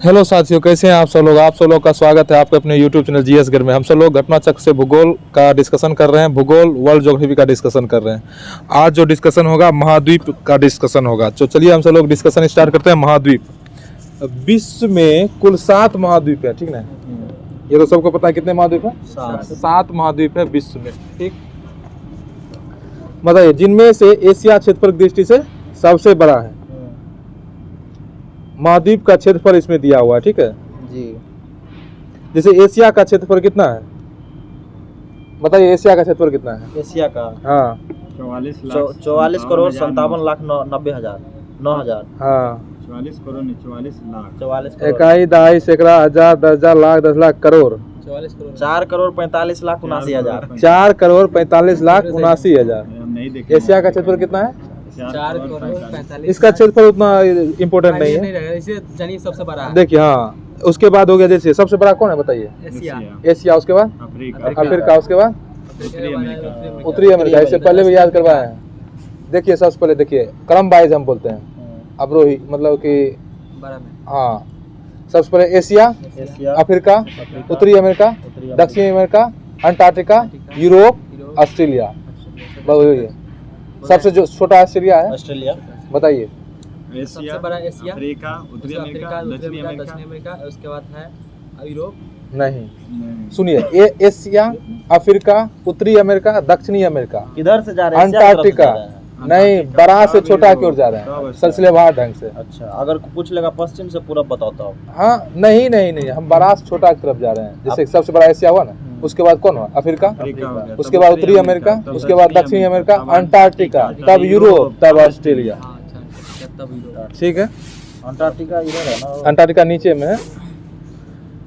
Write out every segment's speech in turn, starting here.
Hello साथियों, कैसे हैं आप सब लोग। आप सब लोग का स्वागत है आपके अपने यूट्यूब चैनल जीएस घर में। हम सब लोग घटना चक्र से भूगोल का डिस्कशन कर रहे हैं, भूगोल वर्ल्ड ज्योग्राफी का डिस्कसन कर रहे हैं। आज जो डिस्कशन होगा महाद्वीप का डिस्कशन होगा। तो चलिए हम सब लोग डिस्कशन स्टार्ट करते हैं। महाद्वीप, विश्व में कुल 7 महाद्वीप है, ठीक ना। ये तो सबको पता है कितने महाद्वीप है, 7 महाद्वीप है विश्व में, ठीक। बताइए, जिनमें से एशिया क्षेत्रफल की दृष्टि से सबसे बड़ा है। महाद्वीप का क्षेत्रफल इसमें दिया हुआ है, ठीक है जी। जैसे एशिया का क्षेत्रफल कितना है, बताइए एशिया का क्षेत्रफल कितना है। एशिया का हाँ 44 करोड़ 57 लाख 90 हजार 9 हजार। हाँ 44 करोड़ इकाई दहाई सैकड़ा हजार 10,000 लाख 10 लाख करोड़ 4 करोड़ 45 लाख 79 हजार 4 करोड़ 45 लाख 79 हजार। एशिया का क्षेत्रफल कितना है, 4 करोड़ 45। इसका क्षेत्रफल उतना इम्पोर्टेंट नहीं है, इसे जानिए सबसे बड़ा है। देखिए। हाँ, उसके बाद हो गया, जैसे सबसे बड़ा कौन है बताइए। एशिया, एशिया, उसके बाद अफ्रीका, उसके बाद उत्तरी अमेरिका। इससे पहले भी याद करवाए हैं। देखिए सबसे पहले देखिए, क्रम वाइज हम बोलते हैं, अवरोही, मतलब कि बड़ा में। हाँ, सबसे पहले एशिया, अफ्रीका, उत्तरी अमेरिका, दक्षिणी अमेरिका, अंटार्कटिका, यूरोप, ऑस्ट्रेलिया। सबसे जो छोटा ऑस्ट्रेलिया है, ऑस्ट्रेलिया। बताइए। सबसे बड़ा एशिया, अफ्रीका, उत्तरी अमेरिका, दक्षिणी अमेरिका, दक्षिण अमेरिका, उसके बाद है यूरोप। नहीं, सुनिए, एशिया, अफ्रीका, उत्तरी अमेरिका, दक्षिणी अमेरिका, किधर से जा रहे हैं? अंटार्कटिका। नहीं, बड़ा से छोटा की ओर जा रहे हैं, सिलसिलेवार ढंग से। अच्छा, अगर पूछ लेगा पश्चिम से पूरब बताता हूँ। हाँ, नहीं, हम बड़ा से छोटा की तरफ जा रहे हैं। जैसे सबसे बड़ा एशिया हुआ ना, उसके बाद कौन हुआ, अफ्रीका, उसके बाद उत्तरी अमेरिका, उसके बाद दक्षिणी अमेरिका, अंटार्कटिका, तब यूरोप, तब ऑस्ट्रेलिया, ठीक है। अंटार्कटिका इधर है ना, अंटार्कटिका नीचे में है।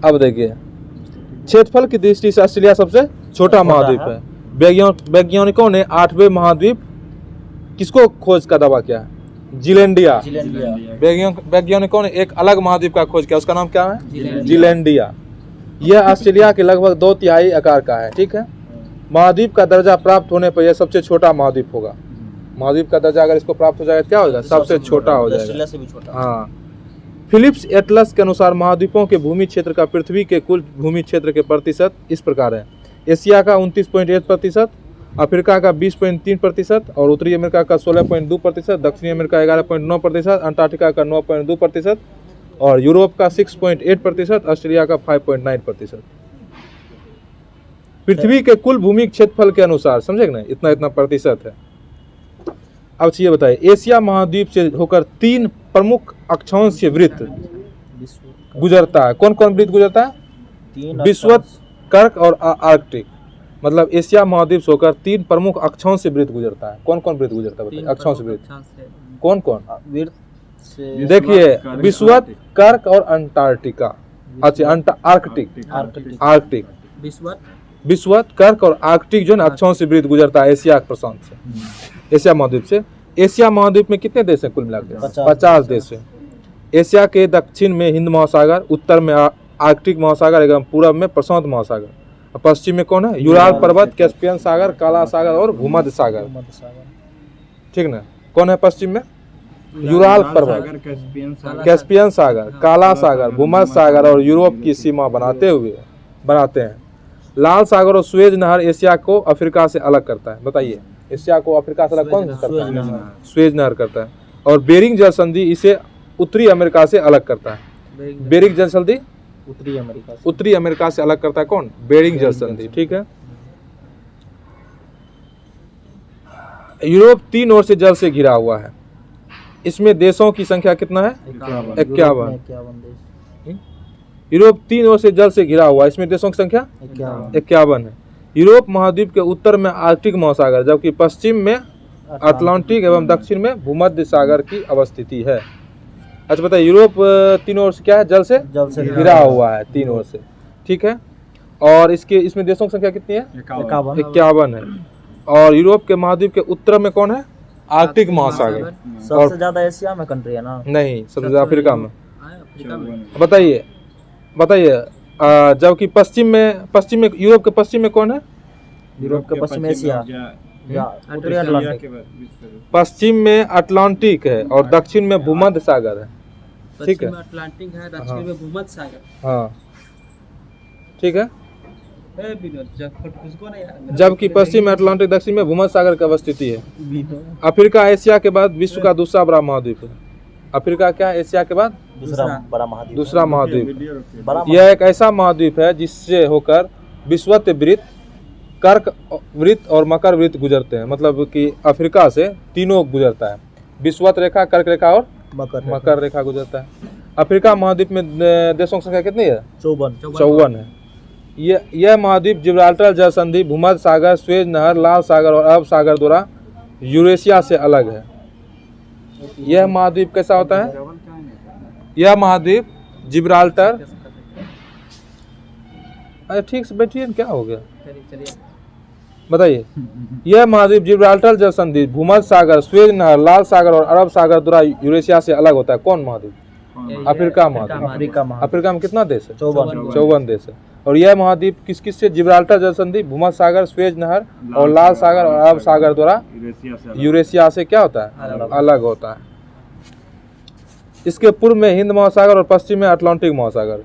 अब देखिए, क्षेत्रफल की दृष्टि से ऑस्ट्रेलिया सबसे छोटा महाद्वीप है। वैज्ञानिकों ने 8वें महाद्वीप किसको खोज का दावा किया है, जीलैंडिया। वैज्ञानिकों ने एक अलग महाद्वीप का खोज किया, उसका नाम क्या है, जीलैंडिया। यह ऑस्ट्रेलिया के लगभग 2/3 आकार का है, ठीक है। महाद्वीप का दर्जा प्राप्त होने पर यह सबसे छोटा महाद्वीप होगा। महाद्वीप का दर्जा अगर इसको प्राप्त हो जाएगा क्या होगा, सबसे छोटा हो जाएगा। ऑस्ट्रेलिया से भी छोटा। हाँ, फिलिप्स एटलस के अनुसार महाद्वीपों के भूमि क्षेत्र का पृथ्वी के कुल भूमि क्षेत्र के प्रतिशत इस प्रकार है। एशिया का 29.1%, अफ्रीका का 20.3% और उत्तरी अमेरिका का 16.2%, दक्षिणी अमेरिका 11.9%, अंटार्कटिका का 9.2% और यूरोप का 6.8%, ऑस्ट्रेलिया का 5.9%। पृथ्वी के कुल भूमि क्षेत्रफल के अनुसार, समझे ना, इतना प्रतिशत है। अब ये बताइए, एशिया महाद्वीप से होकर 3 प्रमुख अक्षांश वृत्त गुजरता है। कौन कौन वृत्त गुजरता है, विषुवत, कर्क और आर्कटिक। मतलब एशिया महाद्वीप से होकर 3 प्रमुख अक्षांश वृत्त गुजरता है। कौन कौन वृत्त गुजरता है बताइए, अक्षांश वृत्त कौन कौन। देखिए, विषुवत, कर्क और अंटार्कटिका। अच्छा, आर्कटिक, विषुवत, कर्क और आर्कटिक जो है अक्षांश वृत्त गुजरता है एशिया प्रशांत से, एशिया महाद्वीप से। एशिया महाद्वीप में कितने देश हैं कुल मिलाकर, 50 देश हैं। एशिया के दक्षिण में हिंद महासागर, उत्तर में आर्कटिक महासागर एवं पूर्व में प्रशांत महासागर, और पश्चिम में कौन है, यूराल पर्वत, कैस्पियन सागर, काला सागर और भूमध्य सागर, ठीक ना। कौन है पश्चिम में, यूराल पर्वत, कैस्पियन सागर, काला सागर, भूमध्य सागर और यूरोप की सीमा बनाते हैं। लाल सागर और सुएज नहर एशिया को अफ्रीका से अलग करता है। बताइए, एशिया को अफ्रीका से अलग कौन करता है, सुएज नहर करता है। और बेरिंग जल संधि इसे उत्तरी अमेरिका से अलग करता है। बेरिंग जल संधि उत्तरी अमेरिका से अलग करता है कौन, बेरिंग जल संधि, ठीक है। यूरोप 3 ओर से जल से घिरा हुआ है। इसमें देशों की संख्या कितना है, 51। यूरोप 3 ओर से जल से घिरा हुआ है, इसमें देशों की संख्या 51 है। यूरोप महाद्वीप के उत्तर में आर्कटिक महासागर, जबकि पश्चिम में अटलांटिक एवं दक्षिण में भूमध्य सागर की अवस्थिति है। अच्छा बताइए, यूरोप 3 ओर से क्या है, जल से घिरा हुआ है 3 ओर से, ठीक है। और इसमें देशों की संख्या कितनी है, 51 है। और यूरोप के महाद्वीप के उत्तर में कौन है, आर्कटिक महासागर। सबसे ज्यादा एशिया में कंट्री है ना, नहीं, सबसे ज्यादा अफ्रीका में। बताइए, जबकि पश्चिम में यूरोप के पश्चिम में कौन है, यूरोप के पश्चिम एशिया, उत्तरी अटलांटिक। पश्चिम में अटलांटिक है और दक्षिण में भूमध्य सागर है। ठीक है। पश्चिम में अटलांटिक है, दक्षिण में भूमध्य सागर। हाँ ठीक है। ए विनोद, जब उसको नहीं यार, जबकि पश्चिम में अटलांटिक, दक्षिण में भूमध्य सागर की अवस्थिति है। अफ्रीका एशिया के बाद विश्व का दूसरा बड़ा महाद्वीप है। अफ्रीका क्या है? एशिया के बाद दूसरा बड़ा महाद्वीप। दूसरा महाद्वीप। बड़ा यह एक ऐसा महाद्वीप है जिससे होकर विषुवत वृत्त, कर्क वृत्त और मकर वृत्त गुजरते हैं। मतलब कि अफ्रीका से तीनों गुजरता है, विषुवत रेखा, कर्क रेखा और मकर रेखा गुजरता है। अफ्रीका महाद्वीप में देशों की संख्या कितनी है? 54 है। यह महाद्वीप जिब्राल्टर जल संधि, भूमध्य सागर, स्वेज नहर, लाल सागर और अरब सागर द्वारा यूरेशिया से अलग है। यह महाद्वीप कैसा होता है? यह महाद्वीप जिब्राल्टर, अरे ठीक से बैठिए, क्या हो गया चलिए बताइए। यह महाद्वीप जिब्राल्टर जल संधि, भूमध्य सागर, स्वेज नहर, लाल सागर और अरब सागर द्वारा यूरेशिया से अलग होता है। कौन महाद्वीप? अफ्रीका महाद्वीप। अफ्रीका में कितना देश है? 54 देश है। और यह महाद्वीप किस किस से? जिब्राल्टर जल संधि, भूमध्य सागर, स्वेज नहर और लाल सागर और अरब सागर द्वारा यूरेशिया से क्या होता है? अलग होता है। इसके पूर्व में हिंद महासागर और पश्चिम में अटलांटिक महासागर।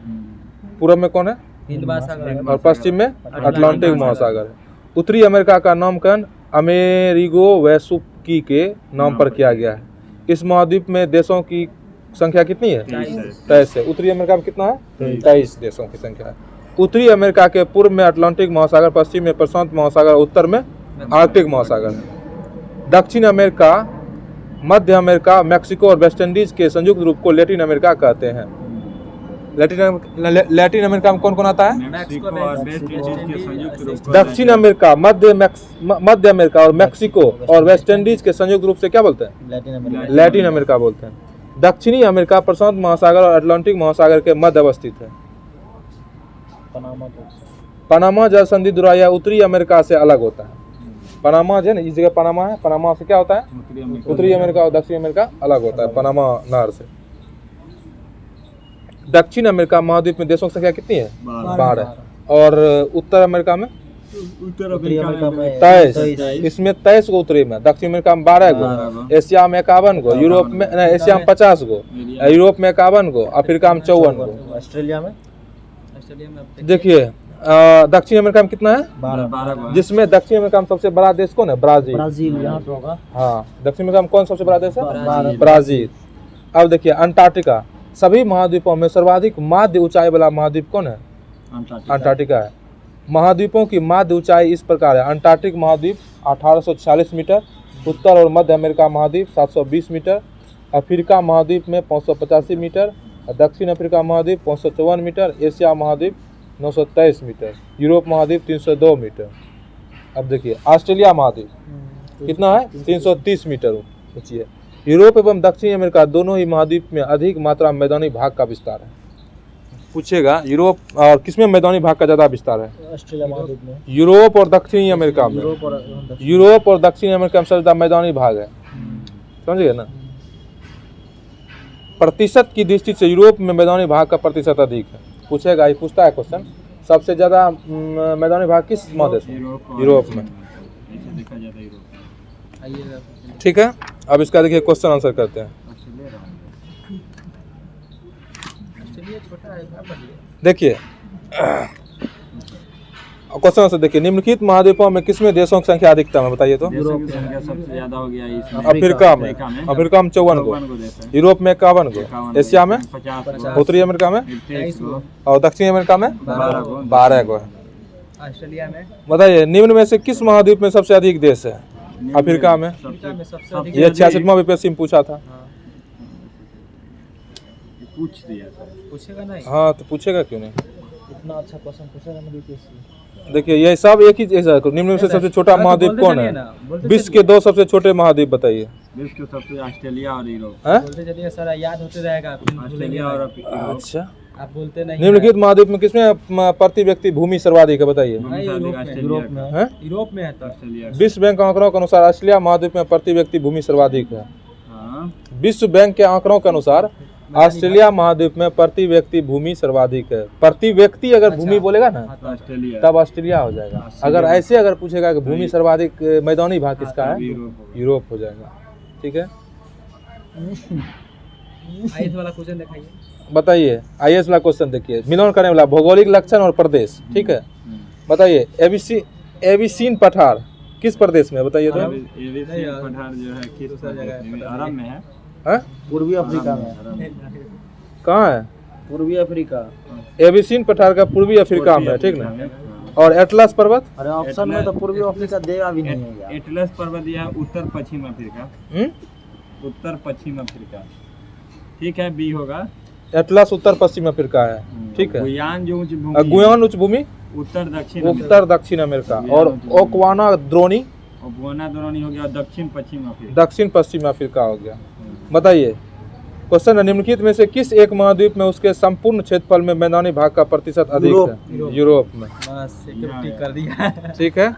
पूर्व में कौन है? हिंद महासागर और पश्चिम में अटलांटिक महासागर है। उत्तरी अमेरिका का नामकरण अमेरिगो वेसुकी के नाम पर किया गया है। इस महाद्वीप में देशों की संख्या कितनी है? 23 है। उत्तरी अमेरिका में कितना है? 23 देशों की संख्या है। उत्तरी अमेरिका के पूर्व में अटलांटिक महासागर, पश्चिम में प्रशांत महासागर, उत्तर में आर्कटिक महासागर है। दक्षिण अमेरिका, मध्य अमेरिका, मैक्सिको और वेस्ट इंडीज के संयुक्त रूप को लैटिन अमेरिका कहते हैं। लैटिन अमेरिका में कौन कौन आता है? दक्षिण अमेरिका, मध्य अमेरिका और मैक्सिको और वेस्ट इंडीज के संयुक्त रूप से क्या बोलते हैं? लैटिन अमेरिका बोलते हैं। दक्षिणी अमेरिका प्रशांत महासागर और अटलांटिक महासागर के मध्य अवस्थित है। पनामा जल संधि द्वारा यह उत्तरी अमेरिका से अलग होता है। पनामा जो है ना, इस जगह पनामा है, पनामा से क्या होता है? उत्तरी अमेरिका और दक्षिण अमेरिका अलग होता है पनामा नहर से। दक्षिण अमेरिका महाद्वीप में देशों की संख्या कितनी है? 12। और उत्तर अमेरिका में 23। इसमें 23 गो उत्तरी में, दक्षिण अमेरिका में 12 गो, एशिया में 51 गो, यूरोप में एशिया में 50 गो, यूरोप में 51 गो, अफ्रीका में 54 गो। ऑस्ट्रेलिया में देखिए दक्षिण अमेरिका में कितना है? 12। जिसमें दक्षिण अमेरिका में सबसे बड़ा देश कौन है? ब्राजील यहाँ पे होगा। हाँ, दक्षिण अमेरिका में कौन सबसे बड़ा देश है? ब्राजील। अब देखिए अंटार्कटिका। सभी महाद्वीपों में सर्वाधिक माध्य ऊंचाई वाला महाद्वीप कौन है? अंटार्कटिका है। महाद्वीपों की माध्य ऊंचाई इस प्रकार है। अंटार्कटिक महाद्वीप 1840 मीटर, उत्तर और मध्य अमेरिका महाद्वीप 720 मीटर, अफ्रीका महाद्वीप में 585 मीटर, दक्षिण अफ्रीका महाद्वीप 554 मीटर, एशिया महाद्वीप 923 मीटर, यूरोप महाद्वीप 302 मीटर। अब देखिए ऑस्ट्रेलिया महाद्वीप कितना है? 330 मीटर ऊंची है। यूरोप एवं दक्षिण अमेरिका दोनों ही महाद्वीप में अधिक मात्रा में मैदानी भाग का विस्तार है। पूछेगा यूरोप और किसमें मैदानी भाग का ज्यादा विस्तार है? ऑस्ट्रेलिया महाद्वीप में। यूरोप और दक्षिणी अमेरिका में। यूरोप और दक्षिण अमेरिका में सबसे ज्यादा मैदानी भाग है। समझिए ना, प्रतिशत की दृष्टि से यूरोप में मैदानी भाग का प्रतिशत अधिक है। पूछेगा, ये पूछता है क्वेश्चन, सबसे ज्यादा मैदानी भाग किस महादेश में? यूरोप में। ठीक है, अब इसका देखिए क्वेश्चन आंसर करते हैं। देखिए क्वेश्चन आंसर देखिए, निम्नलिखित महाद्वीपों में किसमें देशों की संख्या अधिकतम है? बताइए तो। यूरोप की संख्या सबसे ज्यादा हो गया इसमें। अफ्रीका में 54 गो, यूरोप में 51 गो, एशिया में 50, उत्तरी अमेरिका में 23 गो, और दक्षिण अमेरिका में 12 गो है। ऑस्ट्रेलिया में बताइए निम्न में से किस महाद्वीप में सबसे अधिक देश है? अफ्रीका में। सबसे अधिक ये 66वां बीपीएससी में पूछा था। पूछ दिया पूछेगा नहीं। हाँ तो पूछेगा क्यों नहीं? इतना अच्छा क्वेश्चन पूछेगा ना बीपीएससी। देखिए ये सब एक ही जैसा। निम्न में से सबसे छोटा महाद्वीप कौन है? विश्व के 2 सबसे छोटे महाद्वीप बताइए। विश्व के सबसे ऑस्ट्रेलिया और यूरोप। बोलते चलिए सर, याद होते रहेगा। ऑस्ट्रेलिया और अच्छा, आप बोलते नहीं। निम्नलिखित महाद्वीप में किसमें प्रति व्यक्ति भूमि सर्वाधिक है? बताइए। यूरोप में। हैं? यूरोप में है तो। ऑस्ट्रेलिया। विश्व बैंक के आंकड़ों के अनुसार ऑस्ट्रेलिया महाद्वीप में प्रति व्यक्ति भूमि सर्वाधिक है। हाँ, विश्व बैंक के आंकड़ों के अनुसार ऑस्ट्रेलिया महाद्वीप में प्रति व्यक्ति भूमि सर्वाधिक है। प्रति व्यक्ति अगर भूमि बोलेगा ना तो ऑस्ट्रेलिया। तब ऑस्ट्रेलिया हो जाएगा। अगर ऐसे अगर पूछेगा कि भूमि सर्वाधिक मैदानी भाग किसका है? यूरोप। यूरोप हो जाएगा। ठीक है, आइस वाला क्वेश्चन दिखाइए। बताइए, आईएएस वाला क्वेश्चन देखिए, मिलान करने वाला भौगोलिक लक्षण और प्रदेश, ठीक है। बताइए, एबिसीन पठार किस प्रदेश में है? बताइए तो। एबीसी पठार जो है किस जगह प्रदेश में? अरब में है। हैं? पूर्वी अफ्रीका में। अरब में। कहाँ है? पूर्वी अफ्रीका। एबिसीन पठार का पूर्वी अफ्रीका में है, ठीक ना। में। और एटलस पर्वत? अरे ऑप्शन में तो पूर्वी अफ्रीका देगा भी नहीं है यार। एटलस पर्वत यह उत्तर पश्चिम अफ्रीका। हम्म? उत्तर पश्चिम अफ्रीका, ठीक है, बी होगा। एटलस उत्तर पश्चिम अफ्रीका है, ठीक है। गुयान जो उच्च भूमि, गुयान उच्च भूमि उत्तर दक्षिण उत्तर दक्षिण अमेरिका। और ओक्वाना द्रोणी और बुआना दोनों हो गया दक्षिण पश्चिम अफ्रीका। दक्षिण पश्चिम अफ्रीका हो गया। बताइए, क्वेश्चन है, निम्नलिखित में से किस एक महाद्वीप में उसके संपूर्ण क्षेत्रफल में मैदानी भाग का प्रतिशत अधिक है? यूरोप में। बस सिक्योरिटी कर दिया। ठीक है।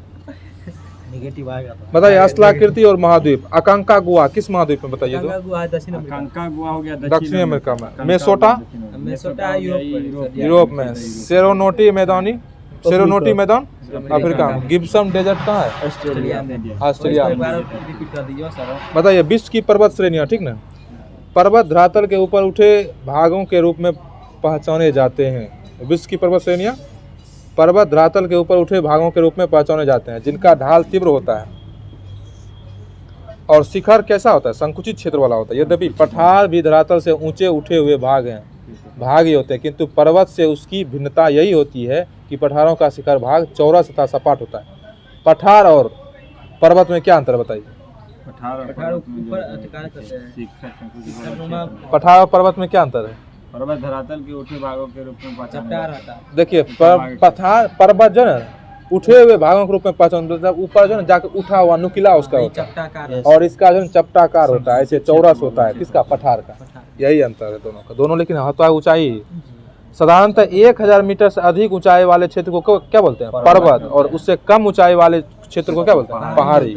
नेगेटिव आएगा तो। बताइए, अस्लाकृति और महाद्वीप अकांका गुआ किस महाद्वीप में? बताइए तो। कंगागुआ है दक्षिण अमेरिका। कंका गुआ हो गया दक्षिणी अमेरिका में। मेसोटा मेसोटा यूरोप यूरोप में। सेरोनोटी मैदानी सेरोनोटी मैदान अफ्रीका में। गिब्सन डेजर्ट कहाँ है? ऑस्ट्रेलिया में। ऑस्ट्रेलिया एक में। बार रिपीट कर दीजिए सर। बताइए, विश्व की पर्वत श्रेणियाँ, ठीक ना। पर्वत धरातल के ऊपर उठे भागों के रूप में पहचाने जाते हैं। विश्व की पर्वत श्रेणियाँ पर्वत धरातल के ऊपर उठे भागों के रूप में पहचाने जाते हैं जिनका ढाल तीव्र होता है और शिखर कैसा होता है? संकुचित क्षेत्र वाला होता है। यद्यपि पठार भी धरातल से ऊंचे उठे हुए भाग ही होते हैं, किंतु पर्वत से उसकी भिन्नता यही होती है कि पठारों का शिखर भाग चौरस तथा सपाट होता है। पठार और पर्वत में क्या अंतर है? बताइए। पठार ऊपर अधिकार करते हैं। पठार और पर्वत में क्या अंतर है? पर्वत धरातल के उठे भागों के रूप में पहचाना चट्टान जाता है। आता है। देखिए, पठार पर्वत जो है उठे हुए भागों के रूप में पहचान, मतलब ऊपर जो है जाकर उठा हुआ नुकीला उसका होता है, चट्टाकार और इसका जो है चपटाकार होता है, ऐसे चौरस होता है। किसका? पठार का। यही अंतर है दोनों का। दोनों लेकिन होता है ऊंचाई। साधारणतः 1000 मीटर से अधिक ऊंचाई वाले क्षेत्र को क्या बोलते हैं? पर्वत। और उससे कम ऊंचाई वाले क्षेत्र को क्या बोलते हैं? पहाड़ी।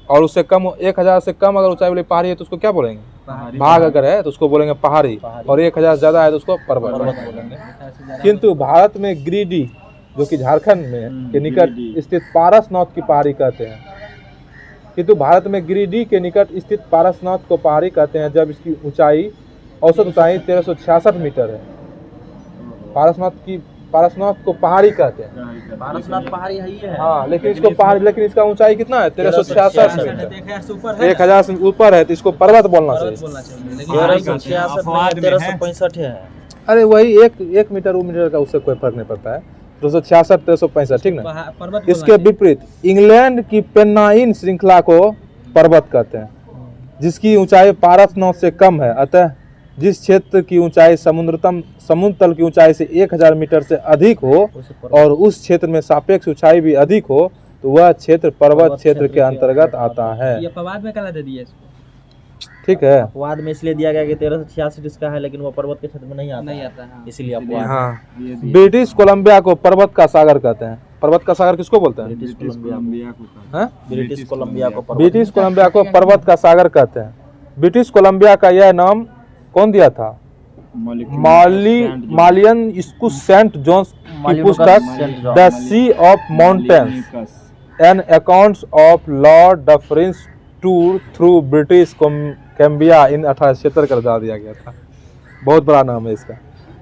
और उससे कम 1000 से कम अगर ऊंचाई वाली पहाड़ी है तो उसको क्या बोलेंगे? भाग अगर है तो उसको बोलेंगे पहाड़ी। और 1000 ज्यादा है तो उसको पर्वत बोलेंगे। किंतु भारत में गिरिडीह, जो कि झारखंड में के निकट स्थित पारसनाथ की पहाड़ी कहते हैं। किंतु भारत में गिरिडीह के निकट स्थित पारसनाथ को पहाड़ी कहते हैं जब इसकी ऊंचाई औसत ऊंचाई 1366 मीटर है। पारसनाथ को पहाड़ी कहते हैं। पारसनाथ पहाड़ी है ही है। हाँ, लेकिन इसको पहाड़ी, लेकिन इसका ऊंचाई कितना है? 1366 मीटर। 1000 से ऊपर है तो इसको पर्वत बोलना चाहिए। बोलना चाहिए। लेकिन 1366 है। अरे वही एक मीटर वो मीटर का उससे कोई फर्क नहीं पड़ता है। 266 1365, ठीक ना। पर्वत इसके विपरीत इंग्लैंड की पेन्नाइन श्रृंखला को पर्वत कहते हैं जिसकी ऊंचाई पारसनाथ से कम है। अतः जिस क्षेत्र की ऊंचाई समुद्र तल की ऊंचाई से 1000 मीटर से अधिक हो और उस क्षेत्र में सापेक्ष ऊंचाई भी अधिक हो तो वह क्षेत्र पर्वत क्षेत्र के अंतर्गत आता है। ये अपवाद में कला दे दिया इसको। ठीक है। अपवाद में इसलिए दिया गया कि 1366 इसका है, लेकिन वो पर्वत के क्षेत्र में नहीं आता हाँ। इसलिए अपवाद। हाँ, ब्रिटिश कोलंबिया को पर्वत का सागर कहते हैं। पर्वत का सागर किसको बोलते हैं? ब्रिटिश कोलंबिया को। हाँ? ब्रिटिश कोलंबिया को पर्वत। ब्रिटिश कोलंबिया को पर्वत का सागर कहते हैं। ब्रिटिश कोलंबिया का यह नाम कौन दिया था? मालियन इसको सेंट जॉन्स की पुस्तक the sea of mountains an account of Lord Dufferin's tour through British Columbia in 1876 का डाल दिया गया था। बहुत बड़ा नाम है इसका।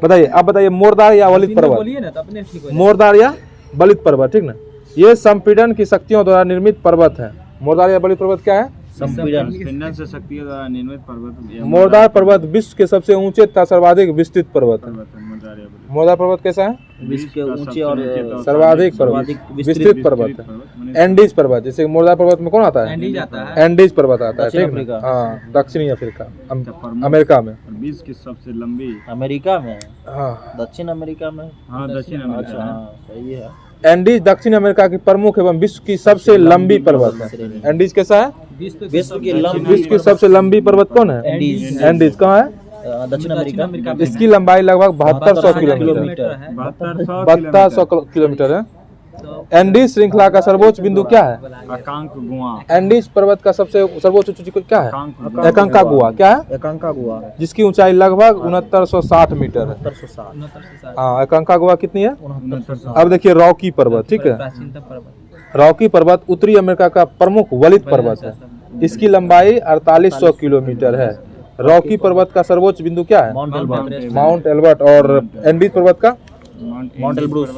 बताइए, अब बताइए, मोरदार या वलित पर्वत? बोलिए ना तो अपने ठीक हो जाए। मोरदार या वलित पर्वत, ठीक ना। ये संपीड़न की शक्तियों द्वारा निर्मित पर्वत है। मोरदार या वलित पर्वत क्या है? संपीड़न से शक्तियों द्वारा निर्मित पर्वत। मोरदार पर्वत विश्व के सबसे ऊंचे तथा सर्वाधिक विस्तृत पर्वत है। मोरदार पर्वत कैसा है? विश्व के ऊंचे और सर्वाधिक विस्तृत पर्वत है। एंडीज पर्वत, जैसे मोरदार पर्वत में कौन आता है? एंडीज आता है। एंडीज पर्वत आता है, दक्षिण ठीक अफ्रीका। है। हाँ, दक्षिणी अफ्रीका, अमेरिका में। विश्व की सबसे लंबी। अमेरिका में। हाँ, दक्षिण अमेरिका में। हाँ, दक्षिण अच्छा, अमेरिका। हाँ, सही है। एंडीज दक्षिण अमेरिका की प्रमुख एवं विश्व की सबसे लंबी पर्वत है। एंडीज कैसा है? विश्व की लंबी विश्व की सबसे लंबी पर्वत कौन है? एंडीज। एंडीज कहाँ है? दक्षिण अमेरिका। इसकी लंबाई लगभग 7200 किलोमीटर है। 7200 किलोमीटर है। एंडीज श्रृंखला का सर्वोच्च बिंदु क्या है? अकांकागुआ। एंडीज पर्वत का सबसे सर्वोच्च ऊंची क्या है? अकांकागुआ। अकांकागुआ क्या है? अकांकागुआ जिसकी ऊंचाई लगभग 6960 मीटर है। 6960। हाँ, अकांकागुआ कितनी है? 6960। अब देखिए रॉकी पर्वत, ठीक है। प्राचीनतम पर्वत। रॉकी पर्वत उत्तरी अमेरिका का प्रमुख वलित पर्वत है। इसकी लंबाई 4800 किलोमीटर है। रॉकी पर्वत का सर्वोच्च बिंदु क्या है? Mount Elbert. Mount Elbert. और एंडीज पर्वत का? Mount Elbrus.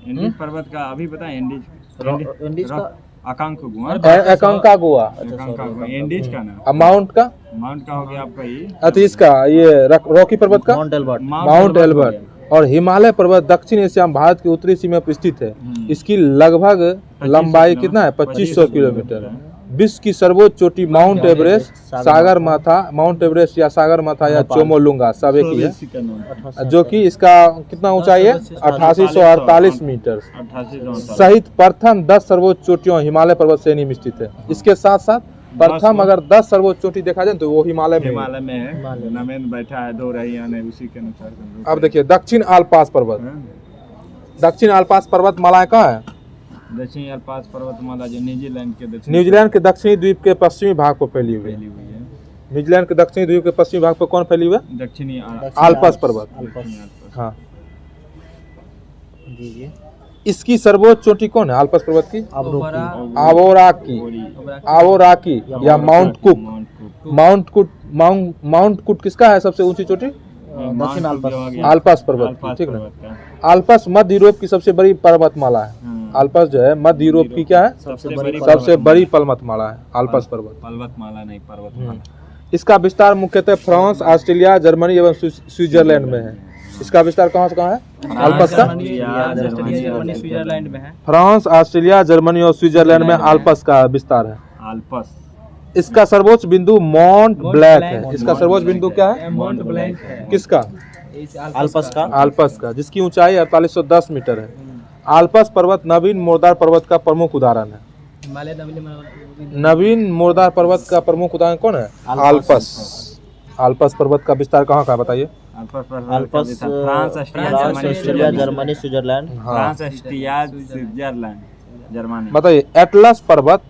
एंडीज पर्वत का अभी पता है इंडीज का अकांकगुआ एकांकागुआ। अकांकगुआ एंडीज का ना। अब माउंट का? माउंट का हो गया आपका ये अच्छा इसका ये रॉकी पर्वत का? Mount Elbert. Mount Elbert. और हिमालय पर्वत दक्षिण एशिया में भारत की उत्तरी सीमा पर स्थित है। इसकी लगभग लंबाई कितना है? 2500 किलोमीटर। विश्व की सर्वोच्च चोटी माउंट एवरेस्ट, सागर माथा, माउंट एवरेस्ट या सागर माथा या चोमोलुंगा सब एक ही है, जो कि इसका कितना ऊंचाई है? 8848 मीटर 88 सहित प्रथम 10 सर्वोच्च चोटियों हिमालय पर्वत श्रेणी में स्थित है। इसके साथ साथ प्रथम अगर 10 सर्वोच्च चोटी देखा जाए तो वो हिमालय में है। हिमालय में है। नमेन बैठा है दो रही है उसी के अनुसार। अब देखिए दक्षिण आल्पास पर्वत। दक्षिण आल्पास पर्वत माला कहाँ है? दक्षिणी अल्पास पर्वतमाला जो न्यूजीलैंड के दक्षिण न्यूजीलैंड के दक्षिणी द्वीप के पश्चिमी भाग पर फैली हुई है। फैली हुई है। न्यूजीलैंड के दक्षिणी द्वीप के पश्चिमी भाग पर कौन फैली हुई है? दक्षिणी आल्पस पर्वत। दक्षिणी अल्पास। हाँ, जी जी। इसकी सर्वोच्च चोटी कौन है आल्पस पर्वत की? ओबरा आवोराकी। आवोराकी या mount cook. Mount cook. Mount cook किसका है सबसे ऊंची चोटी? दक्षिण आल्पस। आल्पस पर्वत की, ठीक ना। आल्पस मध्य यूरोप की सबसे बड़ी पर्वतमाला है। आल्पस जो है मध्य यूरोप की क्या है? सबसे बड़ी पर्वतमाला है आल्पस पर्वत। पर्वतमाला नहीं पर्वतमाला। इसका विस्तार मुख्यतः फ्रांस, ऑस्ट्रेलिया, जर्मनी एवं स्विट्जरलैंड में है। इसका विस्तार कहाँ से कहाँ है आल्पस का? जर्मनी स्विट्जरलैंड में है। फ्रांस, ऑस्ट्रेलिया, जर्मनी और स्विट्जरलैंड में आल्पस का विस्तार है। आल्पस। इसका सर्वोच्च बिंदु माउंट ब्लैक है। इसका सर्वोच्च बिंदु क्या है? माउंट ब्लैंक है। किसका? आल्पस का। आल्पस का, जिसकी ऊंचाई 4810 मीटर है। आल्पस पर्वत नवीन मोरदार पर्वत का प्रमुख उदाहरण है। हिमालय नवीन मोरदार पर्वत का प्रमुख उदाहरण कौन है? आल्पस। आल्पस पर्वत का विस्तार कहाँ का बताइए? Alps France, Australia, Germany, Switzerland. France, Austria, Switzerland, Germany. बताइए एटलस पर्वत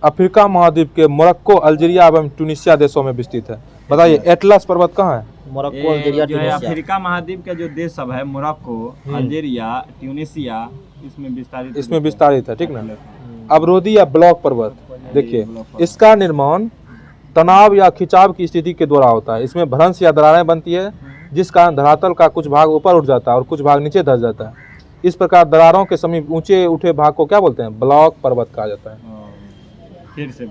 अफ्रीका महाद्वीप के मोरक्को, अल्जीरिया एवं ट्यूनिशिया देशों में विस्तृत है। बताइए एटलस पर्वत कहाँ है? मोरक्को, अल्जीरिया, जो है ट्यूनीशिया। अफ्रीका महाद्वीप के जो देश सब है मोरक्को, अल्जीरिया, ट्यूनिशिया इसमें विस्तारित है, ठीक ना। अवरोधी या ब्लॉक पर्वत देखिए, इसका निर्माण तनाव या खिंचाव की स्थिति के द्वारा होता है। इसमें भ्रंश या दरारें बनती है जिस कारण धरातल का कुछ भाग ऊपर उठ जाता है और कुछ भाग नीचे धंस जाता है। इस प्रकार दरारों के समीप ऊंचे उठे भाग को क्या बोलते हैं? ब्लॉक पर्वत कहा जाता है। फिर से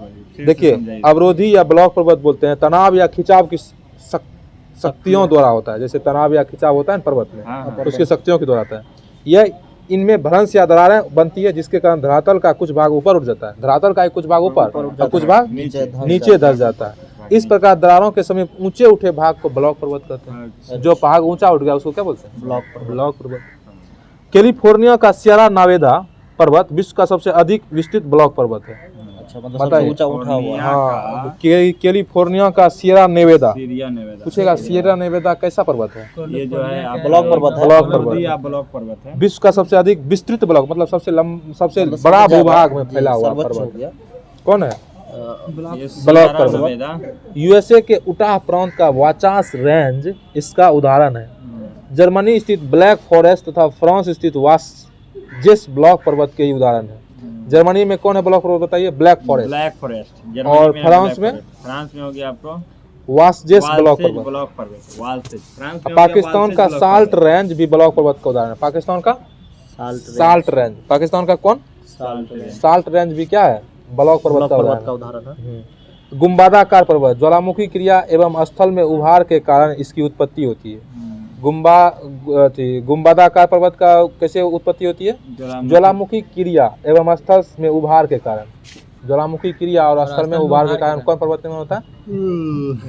देखिए अवरोधी या ब्लॉक पर्वत बोलते हैं तनाव या खिंचाव की शक्तियों द्वारा होता है। जैसे तनाव या खिंचाव होता है ना पर्वत में, हाँ। उसकी शक्तियों के द्वारा होता है। यह इनमें भ्रंश या दरारें बनती है जिसके कारण धरातल का कुछ भाग ऊपर उठ जाता है। धरातल का कुछ भाग ऊपर और कुछ भाग नीचे धंस जाता है। इस प्रकार दरारों के समीप ऊंचे उठे भाग को ब्लॉक पर्वत कहते हैं। जो भाग ऊंचा उठ गया उसको क्या बोलते हैं? ब्लॉक पर्वत। कैलिफोर्निया का सियरा नेवादा पर्वत विश्व का सबसे अधिक विस्तृत ब्लॉक पर्वत है। अच्छा, मतलब सबसे ऊंचा उठा हुआ। हाँ, कैलिफोर्निया का सियरा नेवादा। सीरिया नेवादा पूछेगा सियरा नेवादा कैसा पर्वत है? ये जो है ब्लॉक पर्वत है। ब्लॉक पर्वत। ब्लॉक पर्वत है। विश्व का सबसे अधिक विस्तृत ब्लॉक मतलब सबसे बड़ा भूभाग में फैला हुआ पर्वत कौन है? ब्लॉक पर्वत। यूएसए के उटाह प्रांत का वाचास रेंज इसका उदाहरण है। जर्मनी स्थित ब्लैक फॉरेस्ट तथा फ्रांस स्थित वासजेस ब्लॉक पर्वत के ही उदाहरण है। जर्मनी में कौन है ब्लॉक पर्वत बताइए? Black forest. और फ्रांस में? फ्रांस में हो गया आपको वासजेस ब्लॉक पर्वत। ब्लॉक पर्वत वालसेज। फ्रांस में पाकिस्तान का साल्ट रेंज भी ब्लॉक पर्वत का उदाहरण है। पाकिस्तान का साल्ट रेंज। पाकिस्तान का कौन? साल्ट रेंज भी क्या है? ब्लॉक पर्वत का उदाहरण है। गुंबदाकार पर्वत ज्वालामुखी क्रिया एवं स्थल में उभार के कारण इसकी उत्पत्ति होती है। गुंबदाकार पर्वत का कैसे उत्पत्ति होती है? ज्वालामुखी क्रिया एवं स्थल में उभार के कारण। ज्वालामुखी क्रिया और स्थल में उभार के कारण कौन पर्वत में होता है?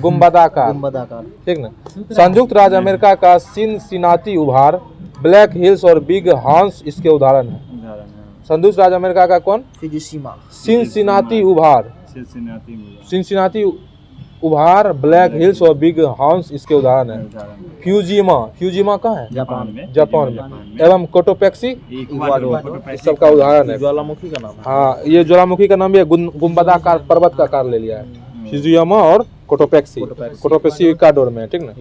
गुंबदाकार, ठीक ना। संयुक्त राज्य अमेरिका का सिनसिनाटी उभार, ब्लैक हिल्स और बिग हॉर्न्स इसके उदाहरण है। संयुक्त राज्य अमेरिका का कौन? सिनसिनाटी उभार। सिनसिनाटी उभार, ब्लैक हिल्स और बिग हॉर्न्स इसके उदाहरण है। फ्यूजिमा कहाँ है? जापान में। एवं कोटोपेक्सी इस सब का उदाहरण है। ज्वालामुखी का नाम। हाँ, ये ज्वालामुखी का नाम है। गुंबदाकार पर्वत का आकार ले लिया है। फ्यूजिमा और कोटोपेक्सी इक्वाडोर में, ठीक ना।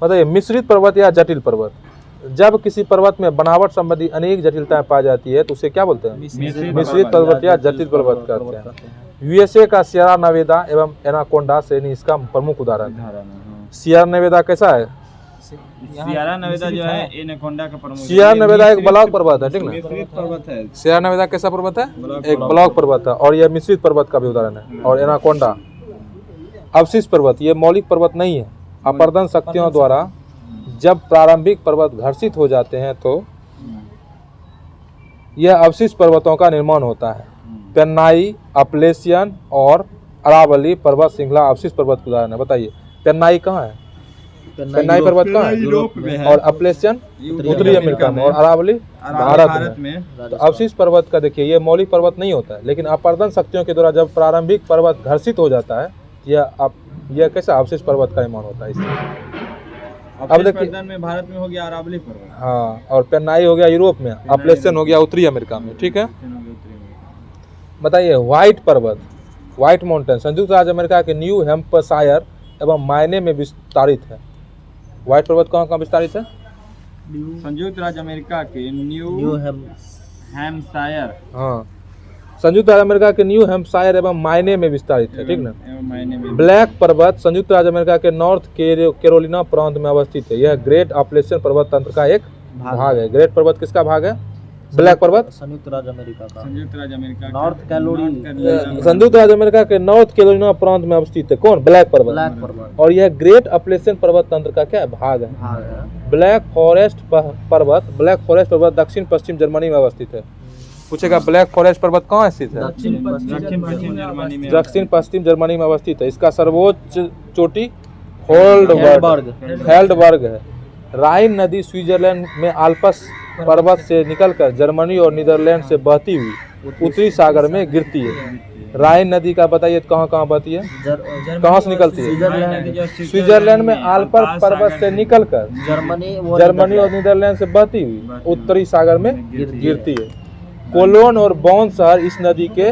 बताइए मिश्रित पर्वत या जटिल पर्वत। जब किसी पर्वत में बनावट संबंधी अनेक जटिलताएं पाई जाती है तो उसे क्या बोलते हैं? मिश्रित पर्वत या जटिल पर्वत कहते हैं। यूएसए का सियरा नेवादा एवं एनाकोंडा श्रेणी इसका प्रमुख उदाहरण है। सियरा नेवादा कैसा है? सियरा नेवादा जो है एनाकोंडा का प्रमुख। सियरा नेवादा एक ब्लॉक पर्वत है, ठीक ना? मिश्रित पर्वत है। सियरा नेवादा कैसा पर्वत है? एक ब्लॉक पर्वत है और यह मिश्रित पर्वत का भी उदाहरण है। और एनाकोंडा अवशिष्ट पर्वत, ये मौलिक पर्वत नहीं है। अपर्दन शक्तियों द्वारा जब प्रारंभिक पर्वत घर्षित हो जाते हैं तो यह अवशिष्ट पर्वतों का निर्माण होता है। पेन्नाई, अपलेशियन और अरावली पर्वत श्रृंखला अवशिष्ट पर्वत के उदाहरण है। बताइए पेन्नाई कहाँ है? पेन्नाई पर्वत कहाँ है? यूरोप में है। और अपलेशियन उत्तरी अमेरिका में और अरावली भारत में। तो अवशिष्ट पर्वत का देखिए ये मौलिक पर्वत नहीं होता है, लेकिन अपर्दन शक्तियों के द्वारा जब प्रारंभिक पर्वत घर्षित हो जाता है यह कैसा अवशिष्ट पर्वत का निर्माण होता है इससे। अब देखिए में भारत में हो गया अरावली पर्वत। हाँ, और पेन्नाई हो गया यूरोप में, अपलेशियन हो गया उत्तरी अमेरिका में, ठीक है। बताइए व्हाइट पर्वत, व्हाइट माउंटेन संयुक्त राज्य अमेरिका के न्यू हैम्पशायर एवं मायने में विस्तारित है। व्हाइट पर्वत कहाँ कहाँ विस्तारित है? संयुक्त राज्य अमेरिका के न्यू हैम्पशायर, हाँ, संयुक्त राज्य अमेरिका के न्यू हैम्पशायर एवं मायने में विस्तारित है, ठीक ना। मायने में। ब्लैक पर्वत संयुक्त राज्य अमेरिका के नॉर्थ कैरोलिना प्रांत में अवस्थित है। यह ग्रेट अपलेशियन पर्वत तंत्र का एक भाग है। ग्रेट पर्वत किसका भाग है? ब्लैक पर्वत संयुक्त राज्य अमेरिका का। संयुक्त राज्य अमेरिका नॉर्थ कैरोलिना। संयुक्त राज्य अमेरिका के नॉर्थ कैरोलिना प्रांत में अवस्थित है। कौन? ब्लैक पर्वत। ब्लैक पर्वत। और यह ग्रेट अपलेशियन पर्वत तंत्र का क्या है? भाग है। ब्लैक फॉरेस्ट पर्वत दक्षिण पश्चिम जर्मनी में अवस्थित है। पूछेगा ब्लैक फॉरेस्ट पर्वत कहाँ स्थित है? दक्षिण पश्चिम जर्मनी में। दक्षिण पश्चिम जर्मनी में अवस्थित है। इसका सर्वोच्च चोटी हेल्डबर्ग है। राइन नदी स्विट्जरलैंड में आल्प्स पर्वत से निकलकर जर्मनी और नीदरलैंड से बहती हुई उत्तरी सागर में गिरती है। राइन नदी का बताइए कहाँ कहाँ बहती है? कहाँ से निकलती है? स्विट्जरलैंड में आल्प्स पर्वत से निकलकर जर्मनी और नीदरलैंड से बहती हुई उत्तरी सागर में गिरती है। कोलोन और बॉन शहर इस नदी के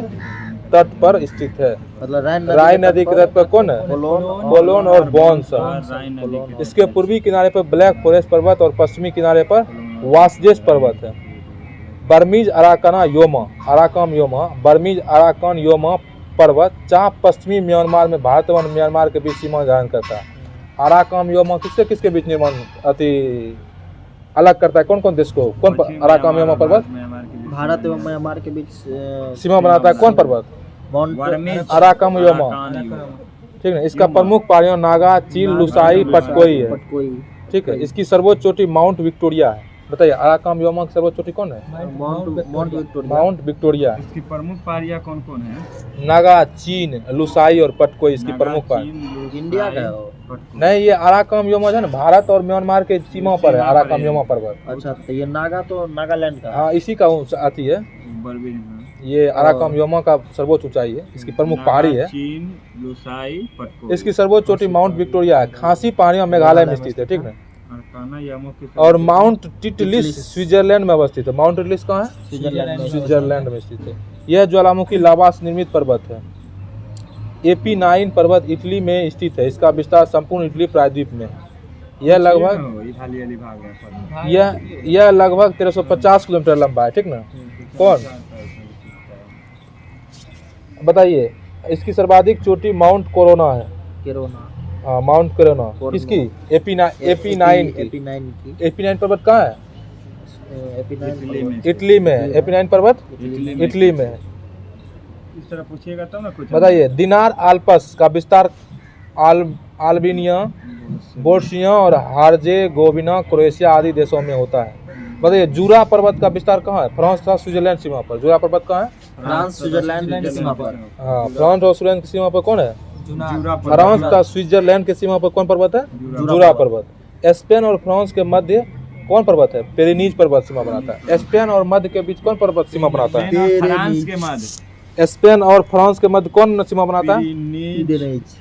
तट पर स्थित है। मतलब राइन नदी के तट पर कौन है? कोलोन और बॉन शहर। इसके पूर्वी किनारे पर ब्लैक फॉरेस्ट पर्वत और पश्चिमी किनारे पर वासजेस पर्वत है। Burmese Arakan Yoma Burmese Arakan Yoma पर्वत चाप पश्चिमी म्यांमार में भारत और म्यांमार के बीच सीमा निर्धारण करता है। अराकाम योमा किसके बीच निर्माण अलग करता है? कौन कौन देश को? कौन अराकाम योमा पर्वत? भारत एवं म्यांमार के बीच सीमा बनाता है। कौन पर्वत? अराकाम योमा, ठीक है। इसका प्रमुख पहाड़ियों नागा, चील, लुसाई, पटकोई है, ठीक है। इसकी सर्वोच्च चोटी माउंट विक्टोरिया है। बताइए अराकाम योमा की सर्वोच्च चोटी कौन है? Mount Victoria. इसकी प्रमुख पहाड़ियाँ कौन कौन है? नागा, चीन, लुसाई और पटकोई इसकी प्रमुख पहाड़ी। इंडिया का नहीं, ये अराकाम योमा है ना, भारत और म्यांमार के सीमा पर है अराकाम योमा पर्वत। अच्छा, तो ये नागा तो नागालैंड का। हाँ, इसी का आती है। ये अराकाम योमा का सर्वोच्च ऊंचाई है। इसकी प्रमुख पहाड़ी है। चीन, लुसाई, पटकोई। इसकी सर्वोच्च चोटी माउंट विक्टोरिया है। खासी पहाड़ियां मेघालय में स्थित है, ठीक है। और माउंट टिटलिस स्विट्जरलैंड में अवस्थित है। माउंट टिटलिस कहाँ है? स्विट्जरलैंड में स्थित है। यह ज्वालामुखी लावा से निर्मित पर्वत है। AP9 पर्वत इटली में स्थित है। इसका विस्तार संपूर्ण इटली प्रायद्वीप में है। यह लगभग 1350 किलोमीटर लंबा है, ठीक ना। कौन? बताइए इसकी सर्वाधिक चोटी माउंट कोरोना है। हाँ, माउंट कोरोना किसकी? AP9 की। AP9 पर्वत कहाँ है? इटली में है। AP9 पर्वत इटली में है। इस तरह पूछिएगा तब ना कुछ। बताइए दिनार आल्प्स का विस्तार अल्बानिया, बोस्निया और हर्जेगोविना, क्रोएशिया आदि देशों में होता है। बताइए जूरा पर्वत का विस्तार कहाँ है? फ्रांस तथा स्विट्जरलैंड सीमा पर। जूरा पर्वत कहाँ है? फ्रांस स्विट्जरलैंड की सीमा पर। हाँ, फ्रांस और स्विट्जरलैंड की सीमा पर कौन है? फ्रांस तथा स्विट्जरलैंड की सीमा पर कौन पर्वत है? जूरा पर्वत। स्पेन और फ्रांस के मध्य कौन पर्वत है? पेरिनीज पर्वत सीमा बनाता है। स्पेन और मध्य के बीच कौन पर्वत सीमा बनाता है? फ्रांस के मध्य। स्पेन और फ्रांस के मध्य कौन सीमा बनाता है?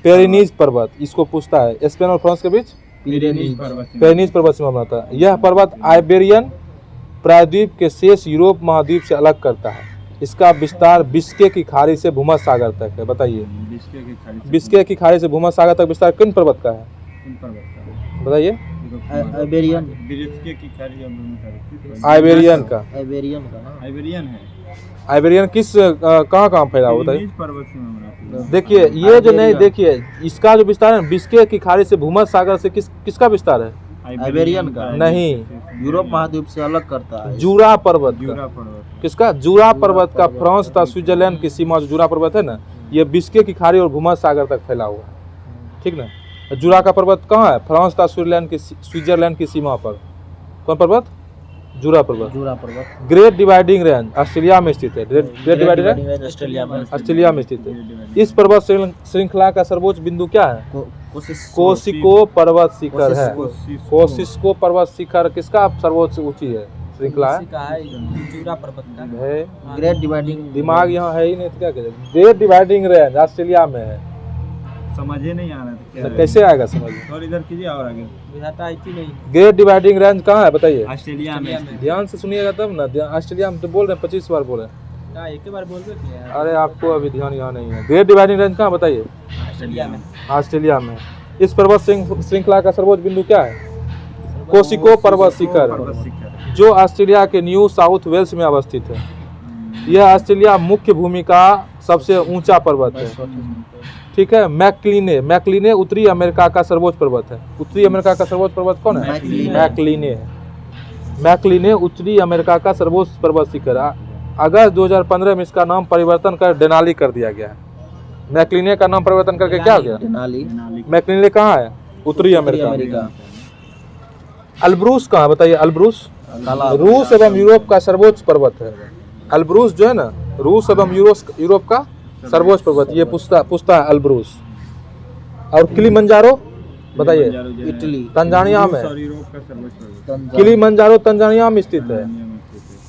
पेरिनीज पर्वत। इसको पूछता है स्पेन और फ्रांस के बीच पेरिनीज पर्वत सीमा बनाता है। यह पर्वत आइबेरियन प्रायद्वीप के शेष यूरोप महाद्वीप से अलग करता है। इसका विस्तार बिस्के की खाड़ी से भूमध्य सागर तक है। बताइए बिस्के की खाड़ी से भूमध्य सागर तक विस्तार किन पर्वत का है? बताइए आइबेरियन ब्रिस्के की खाड़ी और ब्रूनो खाड़ी। आइबेरियन का। आइबेरियन का ना आइबेरियन है। आइबेरियन किस कहाँ कहाँ फैला हुआ बताइए। पिरेनीज पर्वत सीमा में रहती है। देखिए ये जो नहीं, देखिए इसका जो विस्तार है बिस्के की खाड़ी से भूमध्य सागर से किसका विस्तार है? आइबेरियन का। नहीं, यूरोप महाद्वीप से अलग करता है। जूरा पर्वत का। जूरा पर्वत। किसका? जूरा पर्वत का। फ्रांस तथा स्विट्जरलैंड की सीमा जो जूरा पर्वत है ना, ये बिस्के की खाड़ी और भूमध्य सागर तक फैला हुआ है, ठीक ना। जूरा का पर्वत कहाँ है? फ्रांस तथा स्विट्जरलैंड की सीमा पर। कौन पर्वत? जूरा पर्वत। जूरा पर्वत ग्रेट डिवाइडिंग रेंज ऑस्ट्रेलिया में स्थित है। ग्रेट डिवाइडिंग रेंज ऑस्ट्रेलिया में ऑस्ट्रेलिया में स्थित है। इस पर्वत श्रृंखला का सर्वोच्च बिंदु क्या है? कोसिको पर्वत शिखर है। कोसिको पर्वत शिखर किसका सर्वोच्च ऊंची है श्रृंखला है? का है जूरा पर्वत का है। ग्रेट डिवाइडिंग दिमाग यहाँ है ही नहीं तो क्या करें। ग्रेट डिवाइडिंग रेंज ऑस्ट्रेलिया में है। समझे नहीं आ रहा था क्या तो है? कैसे आएगा समझ? और इधर कीजिए और आगे। बुझाता है कि नहीं। ग्रेट डिवाइडिंग रेंज कहाँ है बताइए? ऑस्ट्रेलिया में। ध्यान से सुनिएगा तब ना। ऑस्ट्रेलिया में तो बोल रहे हैं 25 बार बोल रहे हैं। क्या एक ही बार बोल दो कि यार अरे आपको अभी ध्यान यहाँ नहीं है। ग्रेट डिवाइडिंग रेंज कहाँ बताइए? ऑस्ट्रेलिया में। ऑस्ट्रेलिया में। इस पर्वत श्रृंखला का सर्वोच्च बिंदु क्या है? कोसिको पर्वत शिखर, पर्वत शिखर। जो ऑस्ट्रेलिया के न्यू साउथ वेल्स में अवस्थित है। यह ऑस्ट्रेलिया मुख्य भूमि का सबसे ऊंचा पर्वत है, ठीक है। मैकलिने उत्तरी अमेरिका का सर्वोच्च पर्वत है। उत्तरी अमेरिका का सर्वोच्च पर्वत कौन है? मैकलिने है। मैकलिने उत्तरी अमेरिका का सर्वोच्च पर्वत शिखर। अगस्त 2015 में इसका नाम परिवर्तन कर डेनाली कर दिया गया है। मैकलिने का नाम परिवर्तन करके क्या हो गया? डेनाली। मैकलिने कहाँ है? उत्तरी अमेरिका। अल्ब्रूस कहाँ बताइए? अल्ब्रूस रूस एवं यूरोप का सर्वोच्च पर्वत है। अल्ब्रूस जो है ना, रूस एवं यूरोप का सर्वोच्च पर्वत, ये पूछता है अल्ब्रूस। और किलिमंजारो बताइए? इटली। तंजानिया में। और यूरोप का सर्वोच्च पर्वत किलिमंजारो तंजानिया में स्थित है।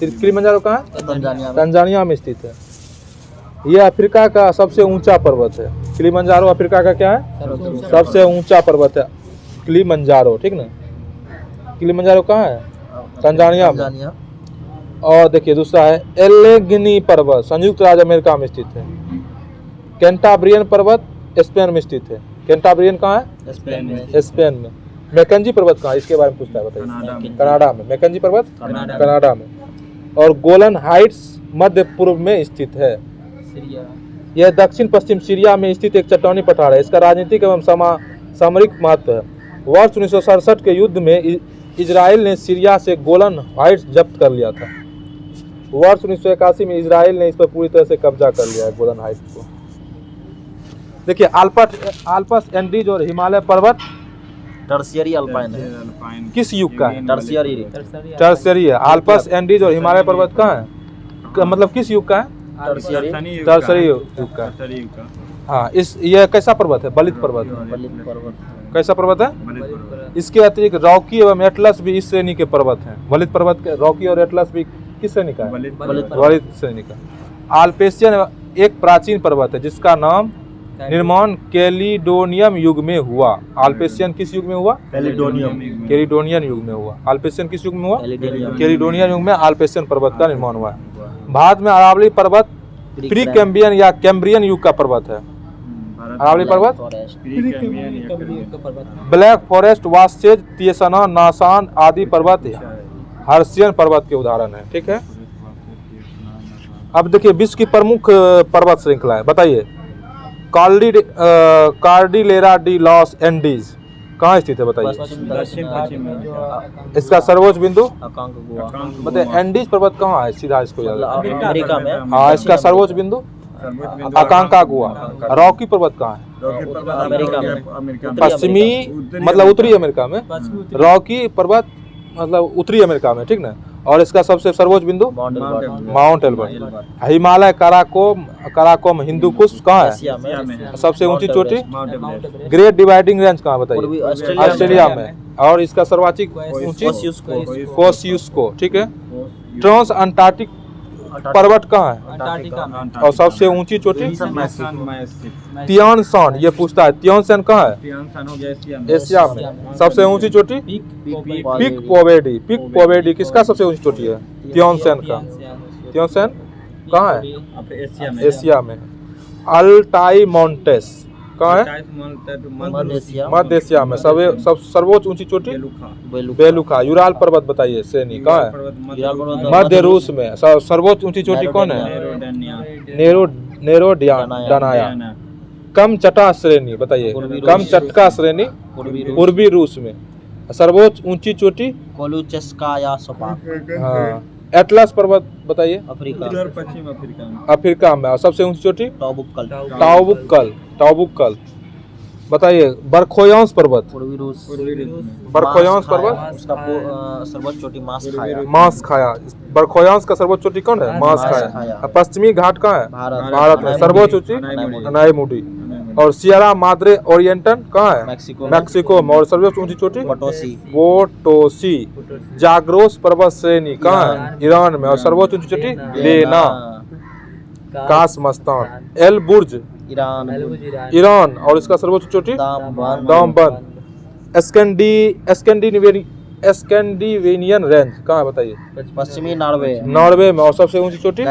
किलिमंजारो कहाँ है? तंजानिया में। तंजानिया में स्थित है। यह अफ्रीका का सबसे ऊंचा पर्वत है। किलिमंजारो अफ्रीका का क्या है? सबसे ऊंचा पर्वत है किलिमंजारो, ठीक ना। किलिमंजारो कहाँ है? तंजानिया में। तंजानिया। और देखिए दूसरा है एलेगिनी पर्वत, संयुक्त राज्य अमेरिका में स्थित है। कैंटाब्रियन पर्वत स्पेन में स्थित है। कैंटाब्रियन कहाँ है? स्पेन में। स्पेन में। मैकेंजी पर्वत कहाँ है? इसके बारे में पूछता है बताइए। कनाडा में। मैकेंजी पर्वत कनाडा में। और गोलन हाइट्स मध्य पूर्व में स्थित है। सीरिया। यह दक्षिण पश्चिम सीरिया में स्थित एक चट्टानी पठार है। इसका राजनीतिक एवं सामरिक महत्व है। वर्ष 1967 के युद्ध में इजराइल ने सीरिया से गोलन हाइट्स जब्त कर लिया था। वर्ष 1981 में इजराइल ने इस पर पूरी तरह से कब्जा कर लिया है गोलन हाइट्स को। देखिए आल्पस एंडीज और हिमालय पर्वत टर्शियरी अल्पाइन है। किस युग का है? टर्शियरी। टर्शियरी है। आल्पस एंडीज और हिमालय पर्वत कहाँ है? मतलब किस युग का है? टर्शियरी युग का। हाँ, यह कैसा पर्वत है? बलित पर्वत है। बलित पर्वत। कैसा पर्वत है? इसके अतिरिक्त रॉकी एवं एटलस भी इस श्रेणी के पर्वत हैं। बलित पर्वत के रॉकी और एटलस भी किस श्रेणी का है? बलित श्रेणी का। आल्पेशियन एक प्राचीन पर्वत है जिसका नाम निर्माण कैलिडोनियम युग में हुआ। आल्पेशियन किस युग में हुआ? कैलिडोनियन युग में हुआ। आल्पेशियन किस युग में हुआ? कैलिडोनियन युग में आल्पेशियन पर्वत का निर्माण हुआ है। भारत में अरावली पर्वत प्री कैम्बियन या कैम्ब्रियन युग का पर्वत है। अरावली पर्वत, ब्लैक फॉरेस्ट, वासेज, तियसना, नासान आदि पर्वत हर्सियन पर्वत के उदाहरण है, ठीक है। अब देखिए विश्व की प्रमुख पर्वत श्रृंखला है, बताइए। कार्डिलेरा डी लॉस एंडीज कहाँ स्थित है बताइए? दक्षिण पश्चिम में। इसका सर्वोच्च बिंदु अकांकागुआ। मतलब एंडीज पर्वत कहाँ है? सीधा इसको याद रखिए। अमेरिका में। हाँ, इसका सर्वोच्च बिंदु अकांकागुआ। रॉकी पर्वत कहाँ है? अमेरिका में। पश्चिमी मतलब उत्तरी अमेरिका में। रॉकी पर्वत मतलब उत्तरी अमेरिका में, ठीक ना। और इसका सबसे सर्वोच्च बिंदु माउंट एल्बर्ट। हिमालय काराकोरम हिंदू कुश कहाँ है? सबसे ऊंची चोटी। ग्रेट डिवाइडिंग रेंज कहाँ बताइए? ऑस्ट्रेलिया में। और इसका सर्वाधिक ऊंची कोसियुस्को, ठीक है। ट्रांस अंटार्कटिक पर्वत कहाँ है? और सबसे ऊंची चोटी तियान शान। ये पूछता है तियान शान कहाँ है? एशिया में। सबसे ऊंची चोटी पिक पोवेडी किसका सबसे ऊंची चोटी है? तियान शान का। तियान शान कहाँ है? एशिया में। अल्टाई माउंटेस कहाँ है? मध्य एशिया, मध्य एशिया में। सर्वोच्च ऊंची चोटी बेलुका, बेलुका। यूराल पर्वत बताइए श्रेणी कहाँ है? यूराल पर्वत मध्य रूस में। सर्वोच्च ऊंची चोटी कौन है? नेरोडानाया। कम चटा श्रेणी बताइए, कम चटका श्रेणी पूर्वी रूस में। सर्वोच्च ऊंची चोटी कोलुचस्काया सोपान, हाँ। एटलस पर्वत बताइए, अफ्रीका, पश्चिम अफ्रीका में। अफ्रीका में। और सबसे ऊंची चोटी टॉबुक्कल, टाउबुक्कल बताइए। बरखोयांस पर्वत, पूर्वी रूस, बरखोयांस पर्वत उसका सर्वोच्च चोटी मांस खाया। बरखोयांस का सर्वोच्च चोटी कौन है? मांस खाया। पश्चिमी घाट कहाँ है? भारत में। सर्वोच्च ऊंची अनाईमुडी। और सियरा माद्रे ओरिएंटल कहाँ है? मैक्सिको में। और सर्वोच्च ऊंची चोटी पोटोसी। जाग्रोस पर्वत श्रेणी कहाँ है? ईरान में। और सर्वोच्च ऊंची चोटी लेना कासमस्तान। एल बुर्ज ईरान। और इसका सर्वोच्च चोटी दामबंद। स्कैंडिनेवियन रेंज कहाँ है बताइए? पश्चिमी नॉर्वे, नॉर्वे में। और सबसे ऊंची चोटी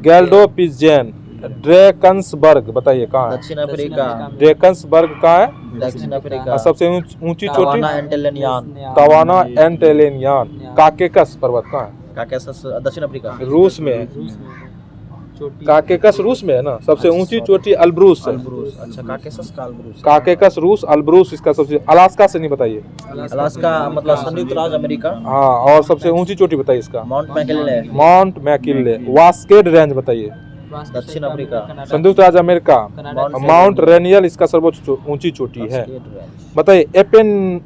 गैल्डोपिज़ेन। ड्रैकन्सबर्ग बताइए कहाँ है? दक्षिण अफ्रीका, ड्रैकन्सबर्ग कहाँ है? दक्षिण अफ्रीका। और सबसे ऊंची चोटी तवाना एंटेलियन, तवाना एंटेलियन। काकेकस पर्वत कहाँ है? काकेशस दक्षिण अफ्रीका, रूस में। काकेकस रूस में है ना। सबसे ऊंची चोटी अल्ब्रूस है। अच्छा काकेशस का अल्ब्रूस, काकेकस रूस, अल्ब्रूस इसका सबसे। अलास्का से नहीं बताइए। अलास्का मतलब संयुक्त राज्य अमेरिका। हाँ। और सबसे ऊंची चोटी बताइए इसका? Mount McKinley. वास्केड रेंज बताइए? दक्षिण अफ्रीका, संयुक्त राज्य अमेरिका। माउंट रेनियल इसका सर्वोच्च ऊंची चोटी है। बताइए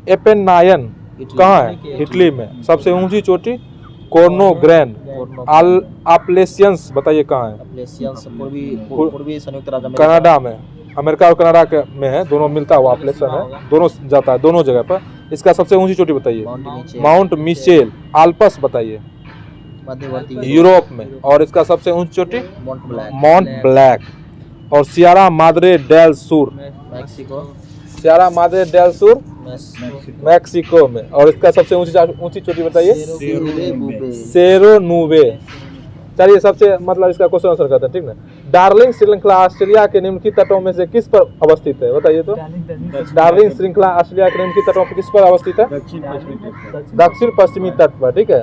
एपेनायन कहाँ है? इटली में। सबसे ऊंची चोटी कोर्नोग्रेन। अप्लेशियंस बताइए कहाँ है? पूर्वी संयुक्त राज्य अमेरिका, कनाडा में। अमेरिका और कनाडा के में है, दोनों मिलता हुआ अप्लेशन है, दोनों जाता है दोनों जगह पर। इसका सबसे ऊंची चोटी बताइए? Mount Mitchell. आल्प्स बताइए? यूरोप में। और इसका सबसे ऊंची चोटी माउंट ब्लैक। और Sierra Madre del Sur, Sierra Madre del Sur Mexico में। और इसका सबसे ऊंची चोटी बताइए? सेरो नूवे। चलिए सबसे मतलब इसका क्वेश्चन आंसर करते हैं, ठीक ना। डार्लिंग श्रृंखला ऑस्ट्रेलिया के निम्नलिखित तटों में से किस पर अवस्थित है बताइए तो? डार्लिंग श्रृंखला ऑस्ट्रेलिया के निम्नलिखित तटों पर किस पर अवस्थित है? दक्षिण पश्चिमी तट पर, ठीक है।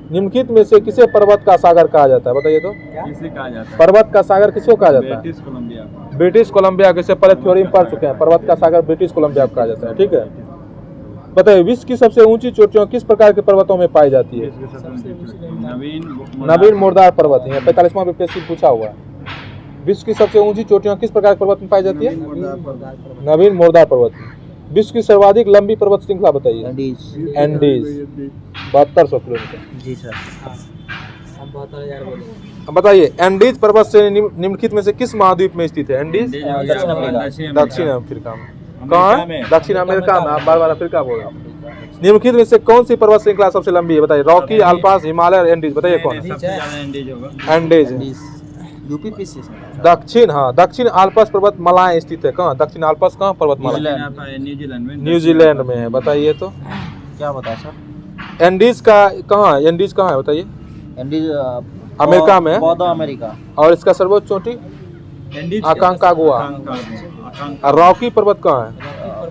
निम्नलिखित में से किसे पर्वत का सागर कहा जाता है बताइए तो? किसे कहा जाता है? पर्वत का सागर किसको कहा जाता है? British Columbia. ब्रिटिश कोलंबिया के पहले थ्योरी में पढ़ चुके हैं। पर्वत का सागर ब्रिटिश कोलंबिया को कहा जाता है, ठीक है। बताइए विश्व की सबसे ऊंची चोटियां किस प्रकार के पर्वतों में पाई जाती है? नवीन मुर्दार पर्वत है। 45वां बीपीएससी पूछा हुआ है। विश्व की सबसे ऊंची चोटियां किस प्रकार के पर्वत में पाई जाती है? नवीन मुर्दार पर्वत। विश्व की सर्वाधिक लंबी पर्वत श्रृंखला बताइए? एंडीज 7200 किलोमीटर। जी सर। अब बताइए एंडीज पर्वत से निम्नलिखित में से किस महाद्वीप में स्थित है? एंडीज दक्षिण अफ्रीका में। कहाँ है? दक्षिण अमेरिका में। आप बार अफ्रीका बोल रहे हैं। निम्नलिखित में से कौन सी पर्वत श्रृंखला सबसे लंबी है बताइए? रॉकी, अल्पास, हिमालय और एंडीज बताइए कौन है? एंडीज यूपीपीसी दक्षिण। हाँ दक्षिण आल्पस पर्वत मालाएं स्थित है। कहाँ? दक्षिण आल्पस कहाँ पर्वतमाला? न्यूजीलैंड में है। बताइए तो क्या बताया सर? एंडीज का कहाँ है? एंडीज कहाँ है बताइए? एंडीज अमेरिका में है। अमेरिका। और इसका सर्वोच्च चोटी अकांकागुआ। और रॉकी पर्वत कहाँ है?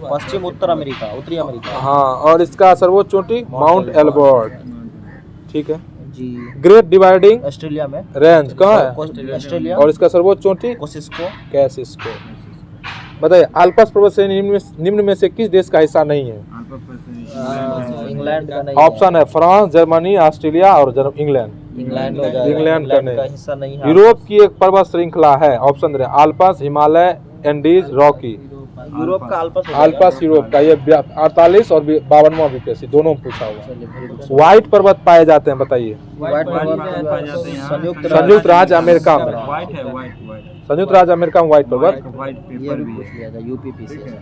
पश्चिम उत्तर अमेरिका, उत्तरी अमेरिका। हाँ। और इसका सर्वोच्च चोटी माउंट एल्बर्ट, ठीक है जी। ग्रेट डिवाइडिंग ऑस्ट्रेलिया में रेंज कहाँ है? ऑस्ट्रेलिया। और इसका सर्वोच्च चोटी कैसिस्को। बताइए अल्पस पर्वत से निम्न में से किस देश का हिस्सा नहीं है? इंग्लैंड का नहीं। ऑप्शन है फ्रांस, जर्मनी, ऑस्ट्रेलिया और इंग्लैंड। इंग्लैंड का हिस्सा नहीं है। यूरोप की एक पर्वत श्रृंखला है। ऑप्शन है Alps, Himalaya, Andes, Rocky. Europe का आल्पस यूरोप का। ये 48 और 52वां बीपीएससी दोनों पूछा हुआ। व्हाइट पर्वत पाए जाते हैं बताइए? संयुक्त राज्य अमेरिका में। संयुक्त राज्य अमेरिका में व्हाइट पर्वत।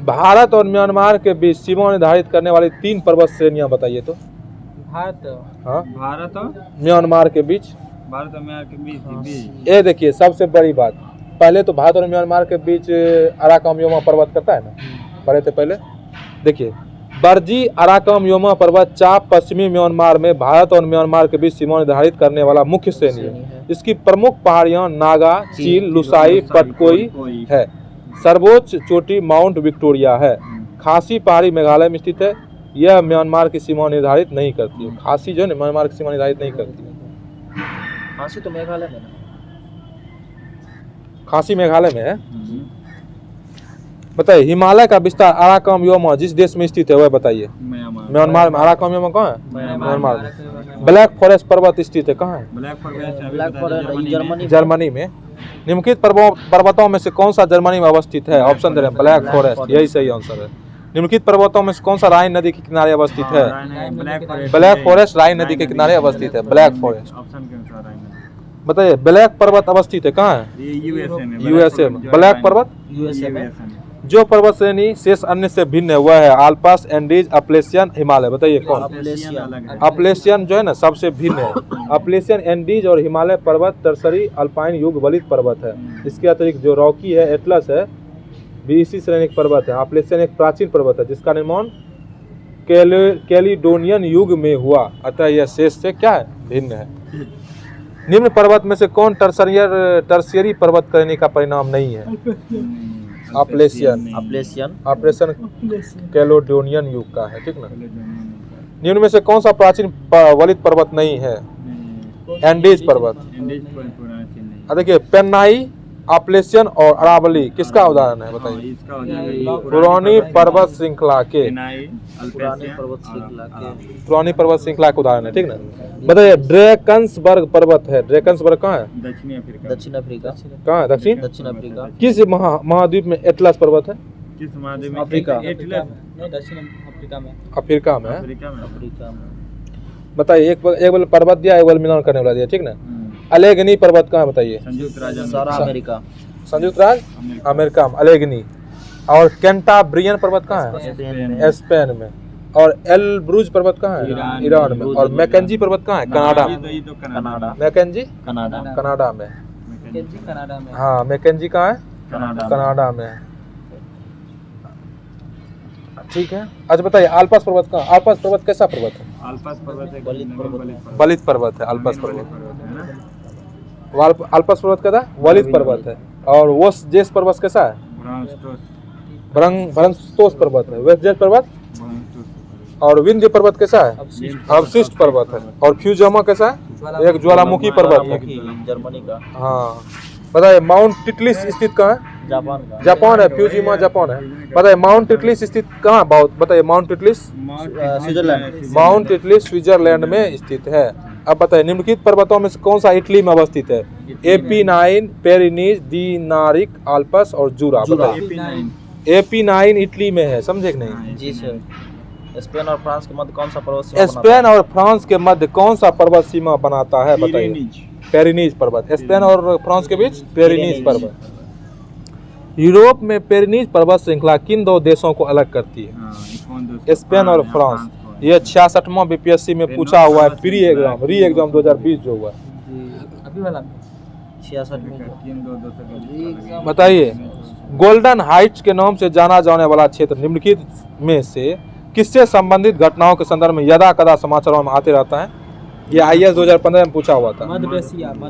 भारत और म्यांमार के बीच सीमा निर्धारित करने वाली 3 पर्वत श्रेणियां बताइए तो? भारत और म्यांमार के बीच। ये देखिए सबसे बड़ी बात, पहले तो भारत और म्यांमार के बीच अराकम योमा पर्वत करता है ना, पढ़े थे पहले। देखिए बर्जी अराकम योमा पर्वत चाप पश्चिमी म्यांमार में भारत और म्यांमार के बीच सीमा निर्धारित करने वाला मुख्य श्रेणी है। इसकी प्रमुख पहाड़ियां नागा, चील, लुसाई, पटकोई है। सर्वोच्च चोटी माउंट विक्टोरिया है। खासी पहाड़ी मेघालय में स्थित है। यह म्यांमार की सीमा निर्धारित नहीं करती है। खासी जो है ना म्यांमार की सीमा निर्धारित नहीं करती है। खासी तो मेघालय में ना। खासी मेघालय में है। बताइए हिमालय का विस्तार अराकम योमा जिस देश में स्थित है वह बताइए। म्यांमार में। अराकम योमा कहाँ है? म्यांमार में। ब्लैक फॉरेस्ट पर्वत स्थित है कहाँ है? Black forest Germany. जर्मनी में। निम्नलिखित पर्वतों में से कौन सा जर्मनी में अवस्थित है? ऑप्शन दे रहे हैं ब्लैक फॉरेस्ट, यही सही आंसर है। निम्नलिखित पर्वतों में से कौन सा राइन नदी के किनारे अवस्थित है? ब्लैक फॉरेस्ट राइन नदी के किनारे अवस्थित है। Black forest. बताइए ब्लैक पर्वत अवस्थित है कहाँ है? यूएसए में। ब्लैक पर्वत यूएसए में। जो पर्वत श्रेणी शेष अन्य से भिन्न है वह है आल्पस, एंडीज, अपलेशियन, हिमालय। बताइए कौन? अपलेशियन जो है ना सबसे भिन्न है। अपलेशियन, एंडीज और हिमालय पर्वत टर्सरी अल्पाइन युग वलित पर्वत है। इसके अतिरिक्त जो रॉकी है, एटलस है, भी इसी श्रेणी का पर्वत है। अपलेशियन एक प्राचीन पर्वत है जिसका निर्माण कैलिडोनियन युग में हुआ, अतः यह शेष से क्या है? भिन्न है। निम्न पर्वत में से कौन टर्शियरी पर्वत श्रेणी का परिणाम नहीं है? अपलेशियन कैलिडोनियन युग का है, ठीक ना। निम्न में से कौन सा प्राचीन वलित पर्वत नहीं है? एंडीज पर्वत। देखिए पेन्नाई, अपलेशियन और अरावली किसका उदाहरण है? बताइए। पुरानी पर्वत श्रृंखला के। पुरानी पर्वत श्रृंखला का उदाहरण है, ठीक ना। बताइए ड्रैकन्सबर्ग पर्वत है। ड्रैकन्सबर्ग कहाँ है? दक्षिण अफ्रीका। कहाँ है? दक्षिण अफ्रीका। किस महाद्वीप में एटलस पर्वत है? किस महाद्वीप में? अफ्रीका। नहीं दक्षिण अफ्रीका में। अफ्रीका में है। अफ्रीका में। बताइए एक बार पर्वत दिया, एक बार मिलान करने वाला दिया, ठीक ना। अलेगनी पर्वत कहाँ है? बताइए। संयुक्त राज्य अमेरिका। संयुक्त राज्य अमेरिका में अलेगनी। और कैंटाब्रियन पर्वत कहाँ है? स्पेन में। और एलब्रूज पर्वत कहाँ है? ईरान में। और मैकेंजी पर्वत कहाँ है? कनाडा में। मैकेंजी कनाडा में। कनाडा में। हाँ मैकेंजी कहाँ है? कनाडा में। ठीक है। अच्छा बताइए आल्पस पर्वत कहाँ? आल्पस पर्वत कैसा पर्वत है? वलित पर्वत है। आल्पस पर्वत आल्पस पर्वत कैसा? वलित पर्वत है। और वेस्टजेस पर्वत कैसा है? भ्रंशतोष पर्वत है। वेस्टजेस पर्वत। और विंध्य पर्वत कैसा है? अवशिष्ट पर्वत है। और फ्यूजमा कैसा है? एक ज्वालामुखी पर्वत है, जर्मनी का। हाँ। बताइए माउंट टिटलिस स्थित कहाँ है? जापान है। फ्यूजिमा जापान है। बताइए माउंट टिटलिस स्थित कहाँ? बताइए mount Titlis Switzerland. Mount Titlis Switzerland में स्थित है। अब बताइए निम्नलिखित पर्वतों में से कौन सा इटली में अवस्थित है? एपीनाइन, पेरिनीज, दीनारिक, आल्पस और जूरा। एपीनाइन इटली में है, समझे कि नहीं? जी सर। स्पेन और फ्रांस के मध्य कौन सा पर्वत सीमा? स्पेन और फ्रांस के मध्य कौन सा पर्वत सीमा बनाता है? बताइए। पेरिनीज पर्वत। स्पेन और फ्रांस के बीच पेरिनीज पर्वत। यूरोप में पेरिनीज पर्वत श्रृंखला किन दो देशों को अलग करती है? स्पेन और फ्रांस। ये 66वां बीपीएससी में पूछा हुआ है प्री एग्जाम 2020 जो हुआ। अभी वाला 66 में। बताइए गोल्डन हाइट्स के नाम से जाना जाने वाला क्षेत्र निम्नलिखित में से किससे संबंधित घटनाओं के संदर्भ में यदा कदा समाचारों में आते रहता है? ये IAS 2015 में पूछा हुआ था।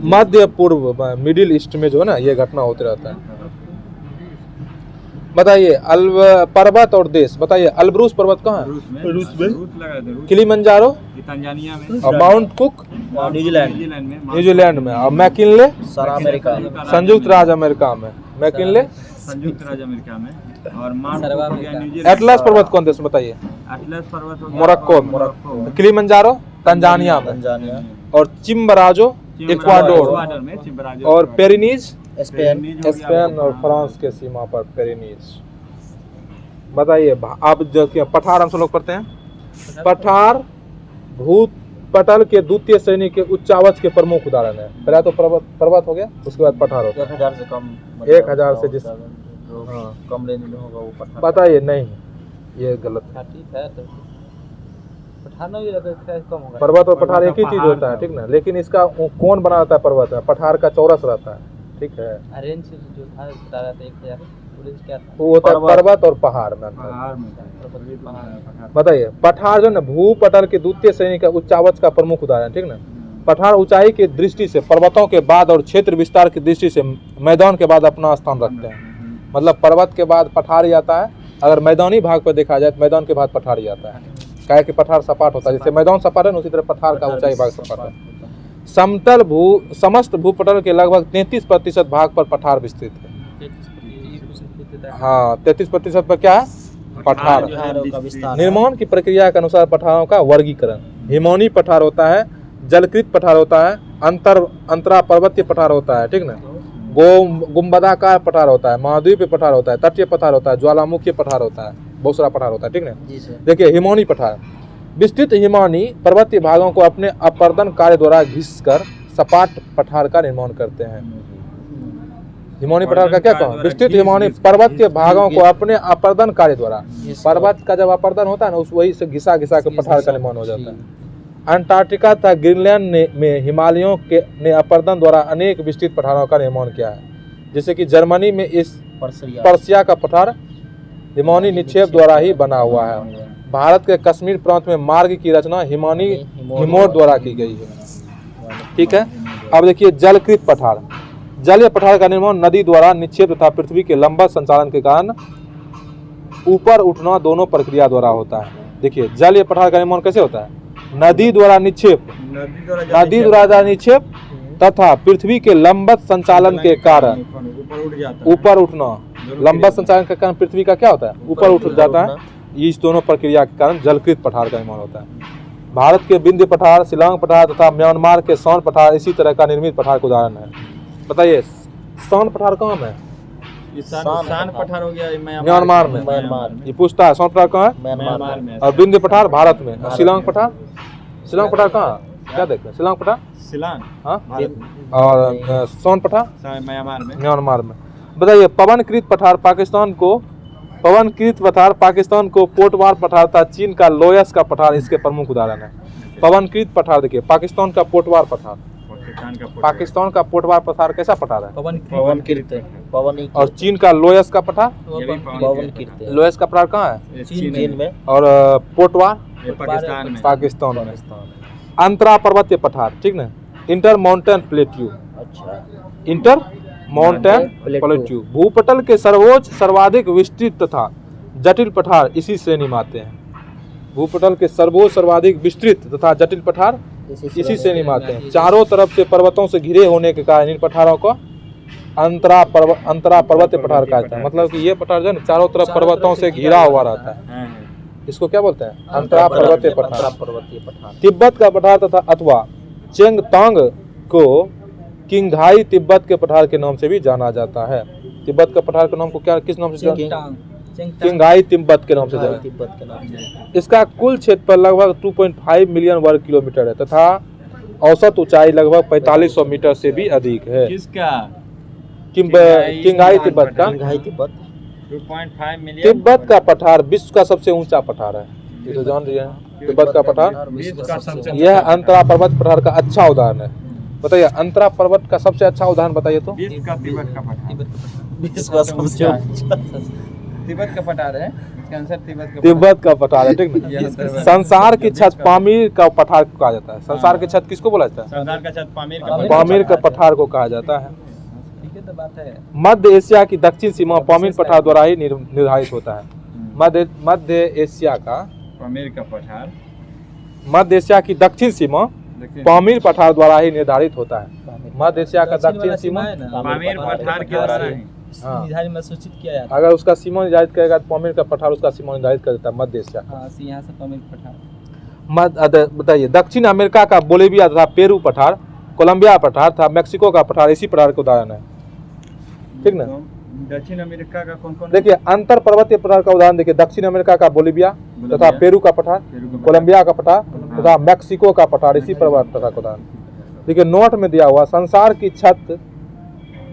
मध्य पूर्व मिडिल ईस्ट में जो है ना ये घटना होते रहता है। बताइए पर्वत और देश। बताइए अल्ब्रूज पर्वत कहाँ है? रूस में। किलिमंजारो तंजानिया में। और माउंट कुक न्यूजीलैंड में। और मैकिनले संयुक्त राज्य अमेरिका में। मैकिनले संयुक्त राज्य अमेरिका में। और एटलस पर्वत कौन देश? बताइए। एटलस पर्वत मोरक्को। किलिमंजारो तंजानिया में। और चिम्बराजो इक्वाडोर में। और पेरिनीज स्पेन और फ्रांस के सीमा पर पेरिनीज। बताइए आप जो पठार हम सब लोग पढ़ते हैं। पठार भूपटल के द्वितीय श्रेणी के उच्चावच के प्रमुख उदाहरण है। पहला तो पर्वत हो गया, उसके बाद पठार होता है। 1000 से कम। 1000 से जिस कम रेंज में होगा वो पठार। बताइए नहीं ये गलत है। ठीक है तो पठार भी कम होगा। पर्वत और पठार एक ही चीज होता है, ठीक ना। लेकिन इसका कौन बनाता है? पर्वत है। पठार का चौरस रहता है, ठीक है। रेंज जो था बता रहा था 1000 रेंज क्या था? वो होता है पर्वत और पहाड़ में। बताइए पठार जो ना भूपटल के द्वितीय श्रेणी का उच्चावच का प्रमुख उदाहरण, ठीक ना। पठार ऊंचाई की दृष्टि से पर्वतों के बाद और क्षेत्र विस्तार की दृष्टि से मैदान के बाद अपना स्थान रखते हैं। मतलब पर्वत के बाद पठार ही आता है। अगर मैदानी भाग पर देखा जाए तो मैदान के बाद पठार ही आता है, क्या कि पठार सपाट होता है, जैसे मैदान सपाट है ना उसी तरह पठार का ऊंचाई भाग सपाट है। समस्त भूपटल के लगभग 33% भाग पर पठार विस्तृत है। हाँ, 33% पर क्या है? पठार। पठारों का विस्तार। निर्माण की प्रक्रिया के अनुसार पठारों का वर्गीकरण, हिमौनी पठार होता है, जलकृत पठार होता है, अंतरा पर्वतीय पठार होता है, ठीक ना, गुंबदाकार पठार होता है, महाद्वीपीय पठार होता है, तटीय पठार होता है, ज्वालामुखी पठार होता है, बहुत सारा पठार होता है, ठीक ना। जी सर। देखिए, देखिए हिमौनी पठार, विस्तृत हिमौनी पर्वतीय भागों को अपने अपर्दन कार्य द्वारा घिसकर सपाट पठार का निर्माण करते हैं। हिमौनी पठार का क्या कहूँ? विस्तृत हिमौनी पर्वतीय भागों को अपने अपर्दन कार्य द्वारा, पर्वत का जब अपर्दन होता है ना उस वही से घिसा घिसा के पठार का निर्माण हो जाता है। अंटार्कटिका तथा ग्रीनलैंड में हिमालयों ने अपर्दन द्वारा अनेक विस्तृत पठारों का निर्माण किया है, जैसे कि जर्मनी में इस पर्सिया का पठार हिमौनी निक्षेप द्वारा ही बना हुआ है। भारत के कश्मीर प्रांत में मार्ग की रचना हिमौनी हिमोर द्वारा की गई है, ठीक है। अब देखिए जलकृत पठार, जलीय पठार का निर्माण नदी द्वारा निक्षेप तथा पृथ्वी के लंबा संचालन के कारण ऊपर उठना दोनों प्रक्रिया द्वारा होता है। देखिए जलीय पठार का निर्माण कैसे होता है? नदी द्वारा निक्षेप तथा पृथ्वी के लंबत संचालन के कारण ऊपर उठना, लंबत संचालन के कारण पृथ्वी का क्या होता है? ऊपर उठ जाता है। इस दोनों प्रक्रिया के कारण जलकृत पठार का निर्माण होता है। भारत के विंध्य पठार, शिलांग पठार तथा म्यांमार के सौन पठार इसी तरह का निर्मित पठार का उदाहरण है। बताइए सौन पठार कहाँ है? सान पठार हो गया म्यांमार में। ये पूछता है सौन पठार कहाँ है? म्यांमार में। और विंध्य पठार भारत में। और शिलांग पठार, शिलांग पठार कहाँ? क्या देखते हैं? शिलांग पठार, शिलांग हाँ, और सौन पठार म्यांमार में। बताइए पवनकृत पठार पाकिस्तान को पोटवार पठार था, चीन का लोयस का पठार इसके प्रमुख उदाहरण है। पवनकृत पठार देखिए, पाकिस्तान का पोटवार पठार, पाकिस्तान का पोटवार पठार कैसा पठार है? पवन और चीन का लोयस का पठार, लोयस का पठार कहाँ है? चीन में। और पोटवार पाकिस्तान में। अंतरा पर्वतीय पठार, ठीक ना, इंटर माउंटेन प्लेट्यू, अच्छा, इंटर माउंटेन प्लेट्यू भूपटल के सर्वाधिक विस्तृत तथा जटिल पठार इसी श्रेणी में आते हैं। भूपटल के सर्वाधिक विस्तृत तथा जटिल पठार इसी श्रेणी में आते हैं। चारों तरफ से पर्वतों से घिरे होने के कारण इन पठारों को अंतरा पर्वतीय पठार कहा जाता है। मतलब कि ये पठार जो है चारों तरफ पर्वतों से घिरा हुआ रहता है, इसको क्या बोलते हैं? अंतरा पर्वतीय पठार। तिब्बत का पठार तथा अथवा चेंगतांग को किंगघाई तिब्बत के पठार के नाम से भी जाना जाता है। तिब्बत का पठार के नाम को क्या, किस नाम से जाना? किंगघाई तिब्बत के नाम से जाना। इसका कुल क्षेत्रफल लगभग 2.5 मिलियन वर्ग किलोमीटर है तथा औसत ऊंचाई लगभग 4500 मीटर से भी अधिक है। किसका? किंगघाई तिब्बत का। 2.5 मिलियन। तिब्बत का पठार विश्व का सबसे ऊंचा पठार है, ये तो जान रही है। तिब्बत का पठार, यह अंतरा पर्वत पठार का अच्छा उदाहरण है। बताइए अंतरा पर्वत का सबसे अच्छा उदाहरण बताइए तो? तिब्बत का पठार, तिब्बत का पठार है, इसका आंसर तिब्बत का पठार है, ठीक ना। संसार की छत पामीर का पठार कहा जाता है। संसार की छत किसको बोला जाता है? संसार का छत पामीर का पठार को कहा जाता है। बात है। मध्य एशिया की दक्षिण सीमा पामीर पठार द्वारा ही निर्धारित होता है। मध्य एशिया की दक्षिण सीमा पामीर पठार द्वारा ही निर्धारित होता है। मध्य एशिया का दक्षिण सीमा पामीर पठार के द्वारा ही निर्धारित में सूचित किया जाता है। अगर उसका सीमा निर्धारित करेगा तो पामीर का पठार उसका सीमा निर्धारित कर देता है मध्य एशिया। यहाँ से पामीर पठार। बताइए दक्षिण अमेरिका का बोलिविया तथा पेरू पठार, कोलंबिया पठार था, मेक्सिको का पठार इसी पठार का उदाहरण है, ठीक ना। दक्षिण अमेरिका का कौन कौन? देखिए अंतर पर्वतीय पठार का उदाहरण देखिए, दक्षिण अमेरिका का बोलिविया तथा पेरू का पठार, कोलंबिया का पठार तथा मेक्सिको का पठार इसी पर्वत पठार का उदाहरण। देखिए नोट में दिया हुआ संसार की छत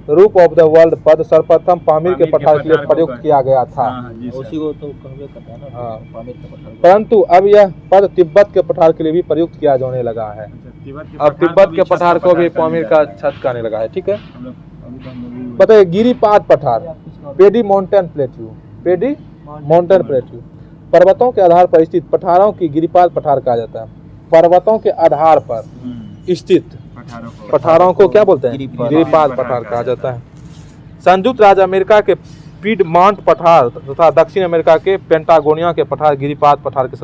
रूप ऑफ द वर्ल्ड पद सर्वप्रथम पामीर के पठार के लिए प्रयुक्त किया गया था। उसी को तो कहवे करता है ना, पामीर का पठार। परंतु अब यह पद तिब्बत के पठार के लिए भी प्रयुक्त किया जाने लगा है। अब तिब्बत के पठार को भी पामीर का छत कहने लगा है, ठीक है। बताइए गिरिपाद पठार, पेडी माउंटेन प्लेट्यू, पेडी माउंटेन प्लेट्यू पर्वतों के आधार पर स्थित पठारों की गिरिपाद पठार कहा जाता है। पर्वतों के आधार पर स्थित पठारों को क्या बोलते हैं? गिरिपाद पठार कहा जाता है। संयुक्त राज्य अमेरिका के पीडमॉन्ट पठार तथा दक्षिण अमेरिका के पेंटागोनिया के पठार गिरिपाद पठार के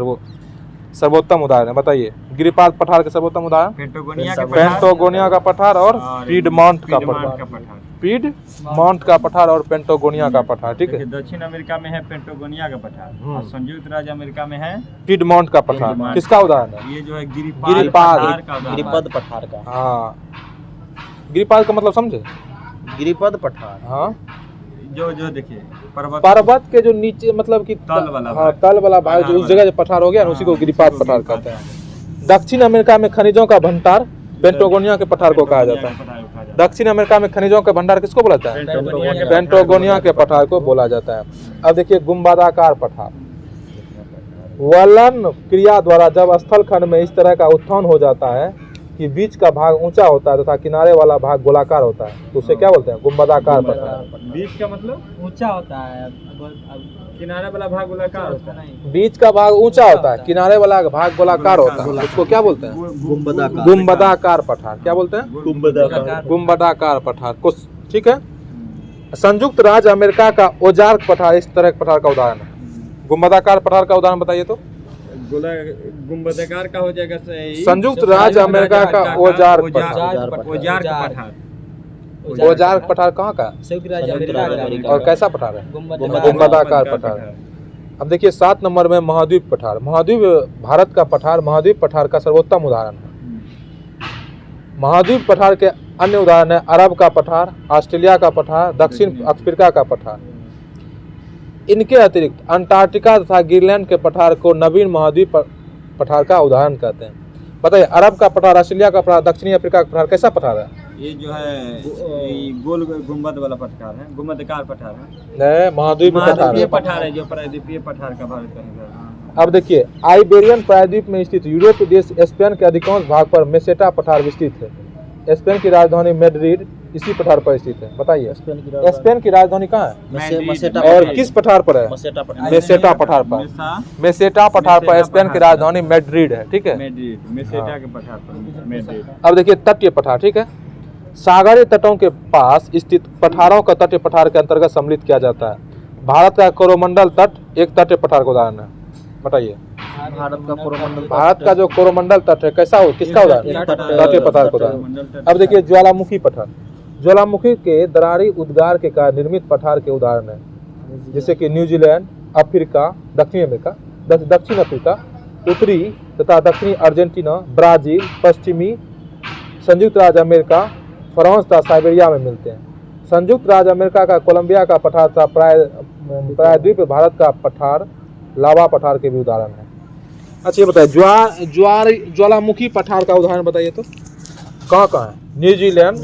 सर्वोत्तम उदाहरण है। बताइए गिरिपाद पठार के सर्वोत्तम उदाहरण। पेंटागोनिया का पठार और पीडमॉन्ट का पठार। पीडमॉन्ट का पठार और पेंटागोनिया का पठार, ठीक है। दक्षिण अमेरिका में है पेंटागोनिया का पठार और संयुक्त राज्य अमेरिका में है पीडमॉन्ट का पठार। किसका उदाहरण है? ये जो है गिरिपाद गिरिपद पठार का। हाँ, गिरिपाद का मतलब समझे? गिरिपद पठार, हाँ, जो देखिए पर्वत के जो नीचे मतलब कि तल वाला हाँ, तल वाला भाग जो उस जगह जो पठार हो गया ना, उसी को गिरिपाद पठार कहते हैं। दक्षिण अमेरिका में खनिजों का भंडार पेंटागोनिया के पठार को कहा जाता है। दक्षिण अमेरिका में खनिजों का भंडार किसको बोला जाता है? पेंटागोनिया के पठार को बोला जाता है। अब देखिए गुंबदाकार पठार। वलन क्रिया द्वारा जब स्थल खंड में इस तरह का उत्थान हो जाता है कि बीच का भाग ऊंचा होता है तथा किनारे वाला भाग गोलाकार होता है, तो उसे क्या बोलते हैं? गुंबदाकार पठार। बीच का मतलब ऊंचा होता है, किनारे वाला भाग गोलाकार होता है। बीच का भाग ऊंचा होता है, किनारे वाला भाग गोलाकार होता है, उसको क्या बोलते हैं? गुंबदाकार पठार। क्या बोलते हैं? गुंबदाकार पठार। कुछ ठीक है। संयुक्त राज्य अमेरिका का ओजार्क पठार इस तरह के पठार का उदाहरण है। गुंबदाकार पठार का उदाहरण बताइए तो। गुंबदाकार का हो जाएगा सही। संयुक्त राज्य अमेरिका का ओजार्क पठार। ओजार्क पठार कहाँ का? संयुक्त राज्य अमेरिका का। और कैसा पठार है? गुंबदाकार पठार। अब देखिए 7 नंबर में महाद्वीप पठार। महाद्वीप भारत का पठार महाद्वीप पठार का सर्वोत्तम उदाहरण है। महाद्वीप पठार के अन्य उदाहरण है अरब का पठार, ऑस्ट्रेलिया का पठार, दक्षिण अफ्रीका का पठार। इनके अतिरिक्त अंटार्कटिका तथा ग्रीनलैंड के पठार को नवीन महाद्वीप पठार का उदाहरण कहते हैं। बताइए अरब का पठार, ऑस्ट्रेलिया का पठार, दक्षिणी अफ्रीका का पठार कैसा पठार है? ये जो है गोल गुंबद वाला पठार है, गुंबदाकार पठार है। नहीं, महाद्वीप पठार है जो प्रायद्वीपीय पठार का भारत का। अब देखिए आइबेरियन प्रायद्वीप में स्थित यूरोपीय देश स्पेन के अधिकांश भाग पर मेसेटा पठार विस्तृत है। स्पेन की राजधानी मैड्रिड इसी पठार पर स्थित है। बताइए स्पेन की राजधानी कहाँ है और किस पठार पर है? मेसेटा पठार पर। मेसेटा पठार पर स्पेन की राजधानी मैड्रिड है, ठीक है। मेसेटा के पठार पर मैड्रिड। अब देखिए तटीय पठार, ठीक है। सागरीय तटों के पास स्थित पठारों का तटीय पठार के अंतर्गत सम्मिलित किया जाता है। भारत का कोरोमंडल तट एक तटीय पठार का उदाहरण है। बताइए भारत का जो कोरोमंडल तट है कैसा हो, किसका उदाहरण? तटीय पठार का उदाहरण। अब देखिए ज्वालामुखी पठार। ज्वालामुखी के दरारी उद्गार के कारण निर्मित पठार के उदाहरण है, जैसे कि न्यूजीलैंड, अफ्रीका, दक्षिण अमेरिका, दक्षिण अफ्रीका, उत्तरी तथा दक्षिणी अर्जेंटीना, ब्राजील, पश्चिमी संयुक्त राज्य अमेरिका, फ्रांस तथा साइबेरिया में मिलते हैं। संयुक्त राज्य अमेरिका का कोलंबिया का पठार तथा प्रायद्वीप भारत का पठार लावा पठार के भी उदाहरण है। अच्छा ये बताइए ज्वालामुखी पठार का उदाहरण बताइए तो कहाँ कहाँ है? न्यूजीलैंड,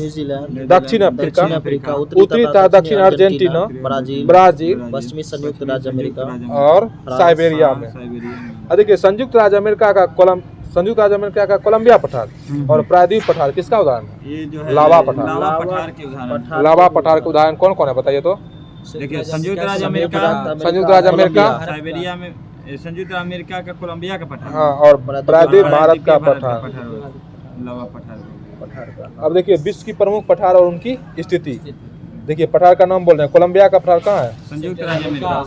दक्षिण अफ्रीका, उत्तरी तथा दक्षिण अर्जेंटीना, ब्राजील, पश्चिमी संयुक्त राज्य अमेरिका और साइबेरिया में। देखिए संयुक्त राज्य अमेरिका का कोलंबिया पठार और प्रायद्वीप पठार किसका उदाहरण है? ये जो है लावा पठार। लावा पठार के उदाहरण कौन कौन है बताइए तो। देखिए संयुक्त राज्य अमेरिका, साइबेरिया में संयुक्त अमेरिका का कोलंबिया का पठार, हाँ, और प्रायद्वीप भारत का पठार। लावा पठार। अब देखिए विश्व की प्रमुख पठार और उनकी स्थिति। देखिए पठार का नाम बोल रहे हैं। कोलंबिया का पठार कहाँ है? संयुक्त राज्य अमेरिका।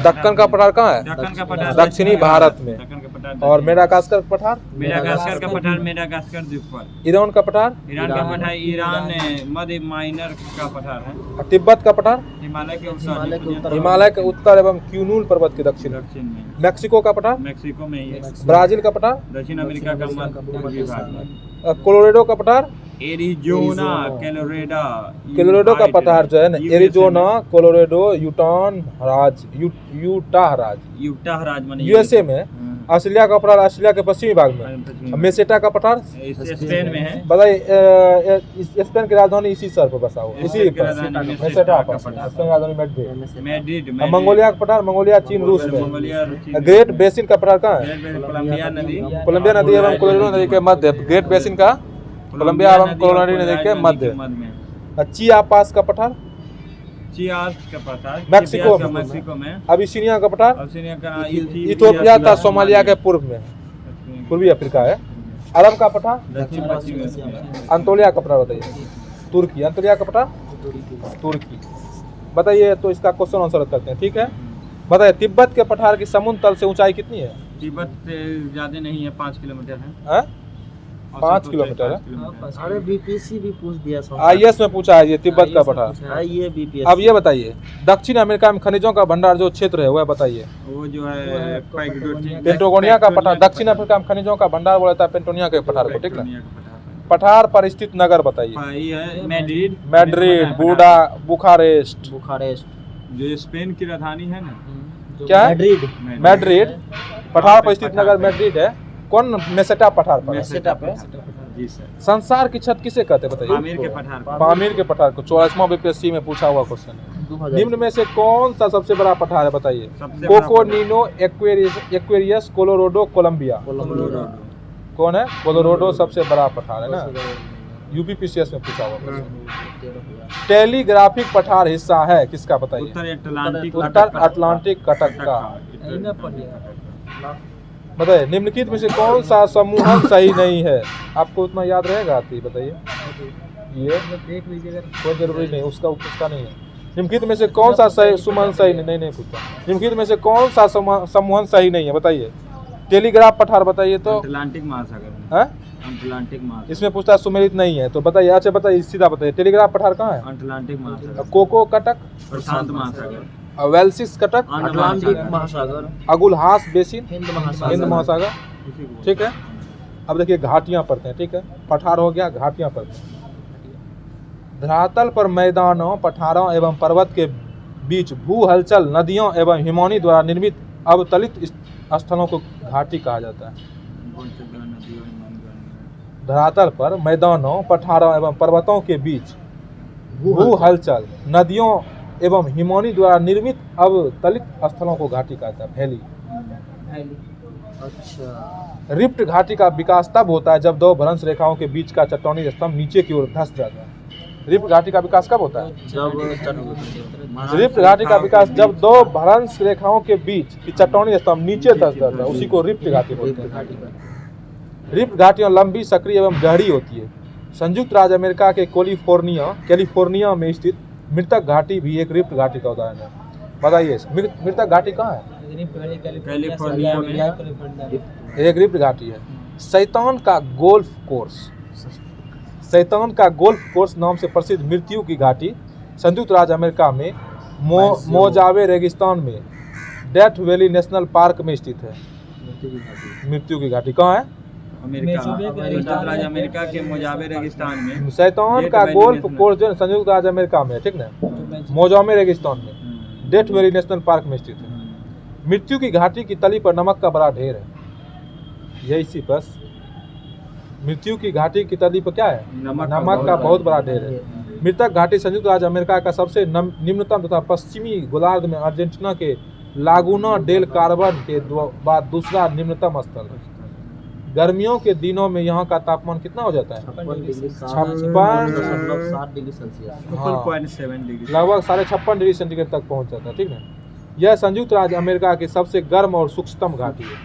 दक्कन का पठार कहाँ है? दक्कन का पठार दक्षिणी भारत में। दक्कन का पठार और मेडागास्कर पठार? मेडागास्कर का पठार मेडागास्कर द्वीप पर। ईरान का पठार? ईरान का पठार ईरान मध्य माइनर का पठार है। तिब्बत का पठार? हिमालय के हिमालय के उत्तर एवं क्यूनूल पर्वत के दक्षिण में। मैक्सिको का पठार? मैक्सिको में ही है। ब्राजील का पठार? दक्षिण अमेरिका का मध्य भाग में। कोलोरेडो का पठार? एरिजोना, कोलोरेडो का पठार जो है ना, एरिजोना, कोलोरेडो, यूटाह राज्य यूएसए में। ऑस्ट्रेलिया का पठार ऑस्ट्रेलिया के पश्चिमी भाग में। मेसेटा का पठार स्पेन में है। बताइए स्पेन की राजधानी इसी शहर पर बसा हुआ, इसी मेसेटा पर। स्पेन राजधानी मैड्रिड। मंगोलिया का पठार मंगोलिया, चीन, रूस में। ग्रेट बेसिन का पठार कहाँ है? कोलंबिया नदी एवं कोलोरेडो नदी के मध्य। ग्रेट बेसिन का कोलंबिया एवं कोलोराडो नदी के मध्य। चियापास का पठार मैक्सिको में। अबिसिनिया का पठार इथियोपिया तथा सोमालिया के पूर्व में, पूर्वी अफ्रीका है। अरब का पठार अंतोलिया का पठार बताइए। तुर्की, अंतोलिया का पठार तुर्की। बताइए, तो इसका क्वेश्चन आंसर करते हैं, ठीक है। बताइए, तिब्बत के पठार की समुद्र तल से ऊंचाई कितनी है? तिब्बत से ज्यादा नहीं है, 5 किलोमीटर है। हैं? औसत 5 ऊंचाई किलोमीटर है। 5 किलोमीटर। अरे बीपीसी भी पूछ दिया IAS में पूछा है ये तिब्बत का पठार। ये बीपीएस। अब ये बताइए, दक्षिण अमेरिका में खनिजों का भंडार जो क्षेत्र है वह बताइए। वो जो है पेंटोगोनिया का पठार, दक्षिण अफ्रीका में खनिजों का भंडार बोला जाता है पेंटोनिया के पठार को, ठीक ना। पठार पर स्थित नगर बताइए। ये है मैड्रिड। Madrid, Buda, Bucharest. जो स्पेन की राजधानी है ना, क्या है? मैड्रिड। मैड्रिड पठार पर स्थित नगर मैड्रिड है। कौन? मेसेटा पठार पर। मेसेटा पे। जी सर। संसार की छत किसे कहते हैं बताइए? पामीर के पठार पर। पामीर के पठार को 44वां बीपीएससी में पूछा हुआ क्वेश्चन है। निम्न में से कौन सा सबसे बड़ा पठार है बताइए? सबसे बड़ा कोकोनिनो, एक्वेरियस, कोलोराडो, कोलंबिया। कौन है? कोलोराडो सबसे बड़ा पठार है ना, यूपीपीसीएस में पूछा हुआ क्वेश्चन। टेलीग्राफिक पठार हिस्सा है किसका बताइए? उत्तर अटलांटिक कटक का। बताइए, निम्नलिखित में से कौन सा समूहन सही नहीं है? आपको उतना याद रहेगा आती, बताइए। ये देख लीजिएगा, कोई जरूरी नहीं, उसका नहीं है। निम्नलिखित में से कौन सा सही सुमन सही नहीं पूछता। निम्नलिखित में से कौन सा समूहन सही नहीं है बताइए? टेलीग्राफ पठार बताइए तो। अटलांटिक महासागर है? अटलांटिक महासागर। इसमें पूछता है सुमेलित नहीं है तो बताइए। अच्छा बताइए, सीधा बताइए, टेलीग्राफ पठार कहाँ है? अटलांटिक महासागर। कोको कटक, प्रशांत महासागर। वेल्सिस कटक, अटलांटिक महासागर, अगुलहास बेसिन, हिंद हिंद महासागर, ठीक है। अब देखिए घाटियां पढ़ते हैं, ठीक है। पठार हो गया, घाटियां पढ़ते हैं। धरातल पर मैदानों, पठारों एवं पर्वत के बीच भू हलचल, नदियों एवं हिमौनी द्वारा निर्मित अवतलित स्थलों को घाटी कहा जाता है। धरातल पर मैदानों, पठारों एवं पर्वतों के बीच भू हलचल, नदियों एवं हिमौनी द्वारा निर्मित अवतलित स्थलों को घाटी कहा जाता है, वैली। अच्छा। रिफ्ट घाटी का विकास तब होता है जब दो भ्रंश रेखाओं के बीच का चट्टानी स्तंभ नीचे की ओर धंस जाता है। रिफ्ट घाटी का विकास कब होता है? रिफ्ट घाटी का विकास जब दो भ्रंश रेखाओं के बीच की चट्टानी स्तंभ नीचे धंस जाता है, उसी को रिफ्ट घाटी बोलते हैं। रिफ्ट घाटियां लंबी, सक्रिय एवं गहरी होती है। संयुक्त राज्य अमेरिका के कैलिफोर्निया में स्थित मृतक घाटी भी एक रिफ्ट घाटी का उदाहरण है। बताइए, मृतक घाटी कहाँ है? कैलिफोर्निया में एक रिफ्ट घाटी है। शैतान का गोल्फ कोर्स नाम से प्रसिद्ध मृत्यु की घाटी संयुक्त राज्य अमेरिका में मोजावे रेगिस्तान में डेथ वैली नेशनल पार्क में स्थित है। मृत्यु की घाटी कहाँ है? अमेरिका के मोजावे रेगिस्तान में। शैतान का गोल्फ कोर्स जो संयुक्त राज्य अमेरिका में है, ठीक ना, मोजावे रेगिस्तान में डेथ वैली नेशनल पार्क में स्थित है। मृत्यु की घाटी की तली पर नमक का बड़ा ढेर है। यही सी बस मृत्यु की घाटी की तली पर क्या है? नमक का बहुत बड़ा ढेर है। मृतक घाटी संयुक्त राज्य अमेरिका का सबसे निम्नतम तथा पश्चिमी गोलार्ध में अर्जेंटीना के लागूना डेल कार्बन के बाद दूसरा निम्नतम स्थल है। गर्मियों के दिनों में यहाँ का तापमान कितना हो जाता है? 56.7 डिग्री सेल्सियस। लगभग 56.5 डिग्री सेंटीग्रेड तक पहुँच जाता है, ठीक है। यह संयुक्त राज्य अमेरिका की सबसे गर्म और सूक्ष्मतम घाटी है।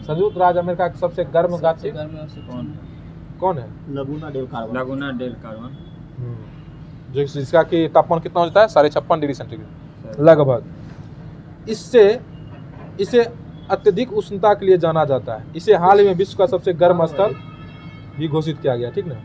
संयुक्त राज्य अमेरिका की सबसे गर्म घाटी कौन है? लगुना डेल कार्बन। जिसका कि तापमान कितना हो जाता है? 56.5 डिग्री सेंटीग्रेड लगभग। इसे अत्यधिक उष्णता के लिए जाना जाता है। इसे हाल ही में विश्व का सबसे गर्म स्थल भी घोषित किया गया, ठीक ना।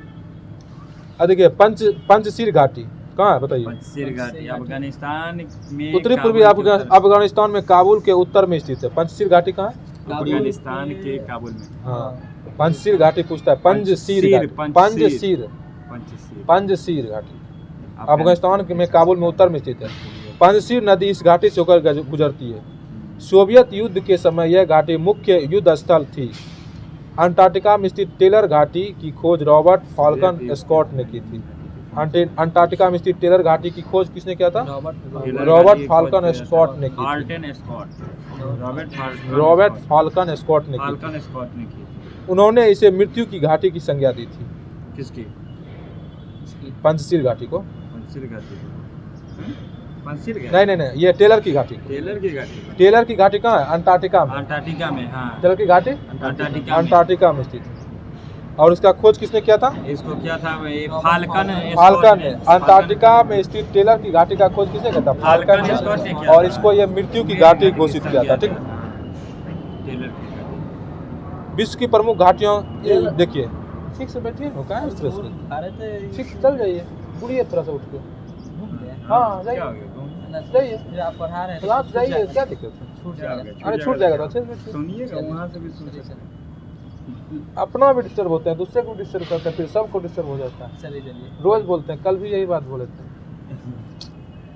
देखिए पंचशील घाटी कहाँ है बताइए? पंचशील घाटी अफगानिस्तान में, उत्तरी पूर्वी अफगानिस्तान में काबुल के उत्तर में स्थित है। पंचशील घाटी कहाँ है? अफगानिस्तान के काबुल में। हाँ, पंचशील घाटी पूछता है। पंचशील घाटी अफगानिस्तान में काबुल में उत्तर में स्थित है। पंचशील नदी इस घाटी से होकर गुजरती है। सोवियत युद्ध के समय यह घाटी मुख्य युद्ध स्थल थी। अंटार्कटिका में स्थित टेलर घाटी की खोज रॉबर्ट फाल्कन स्कॉट ने की थी। अंटार्कटिका में स्थित टेलर घाटी की खोज किसने किया था? रॉबर्ट फाल्कन स्कॉट ने की। रॉबर्ट फाल्कन स्कॉट ने की। उन्होंने इसे मृत्यु की घाटी की संज्ञा दी थी। किसकी? पंचशील घाटी को। नहीं, ये टेलर की घाटी। टेलर की घाटी कहाँ है? अंटार्कटिका में। अंटार्कटिका में, हाँ। टेलर की घाटी अंटार्कटिका अंटार्कटिका में स्थित है। और इसका खोज किसने किया था? इसको क्या था ये फाल्कन फाल्कन ने। अंटार्कटिका में स्थित टेलर की घाटी का खोज किसने किया था? फाल्कन स्कॉट ने ने। किया और था। इसको ये मृत्यु की घाटी घोषित किया था। ठीक, टेलर की। विश्व की प्रमुख घाटियों, ये देखिए, ठीक से बैठिए, क्या है इस तरह से? अरे तो ठीक, चल जाइए, बुढ़िए थोड़ा सा उठ के। घूम गए। हाँ, क्या जाइए, हो गया? जाइए, फिर आप पढ़ा रहे हैं क्लास जाइए, क्या दिक्कत है? छूट क्या हो जाएगा। गया? अरे छूट जाएगा तो अच्छे से बैठिए। सुनिएगा वहाँ से भी सुन चलिए, सकते चलिए। अपना भी डिस्टर्ब होते हैं, दूसरे को डिस्टर्ब करते हैं, फिर सबको डिस्टर्ब हो जाता है। चलिए चलिए। रोज बोलते हैं, कल भी यही बात बोले थे।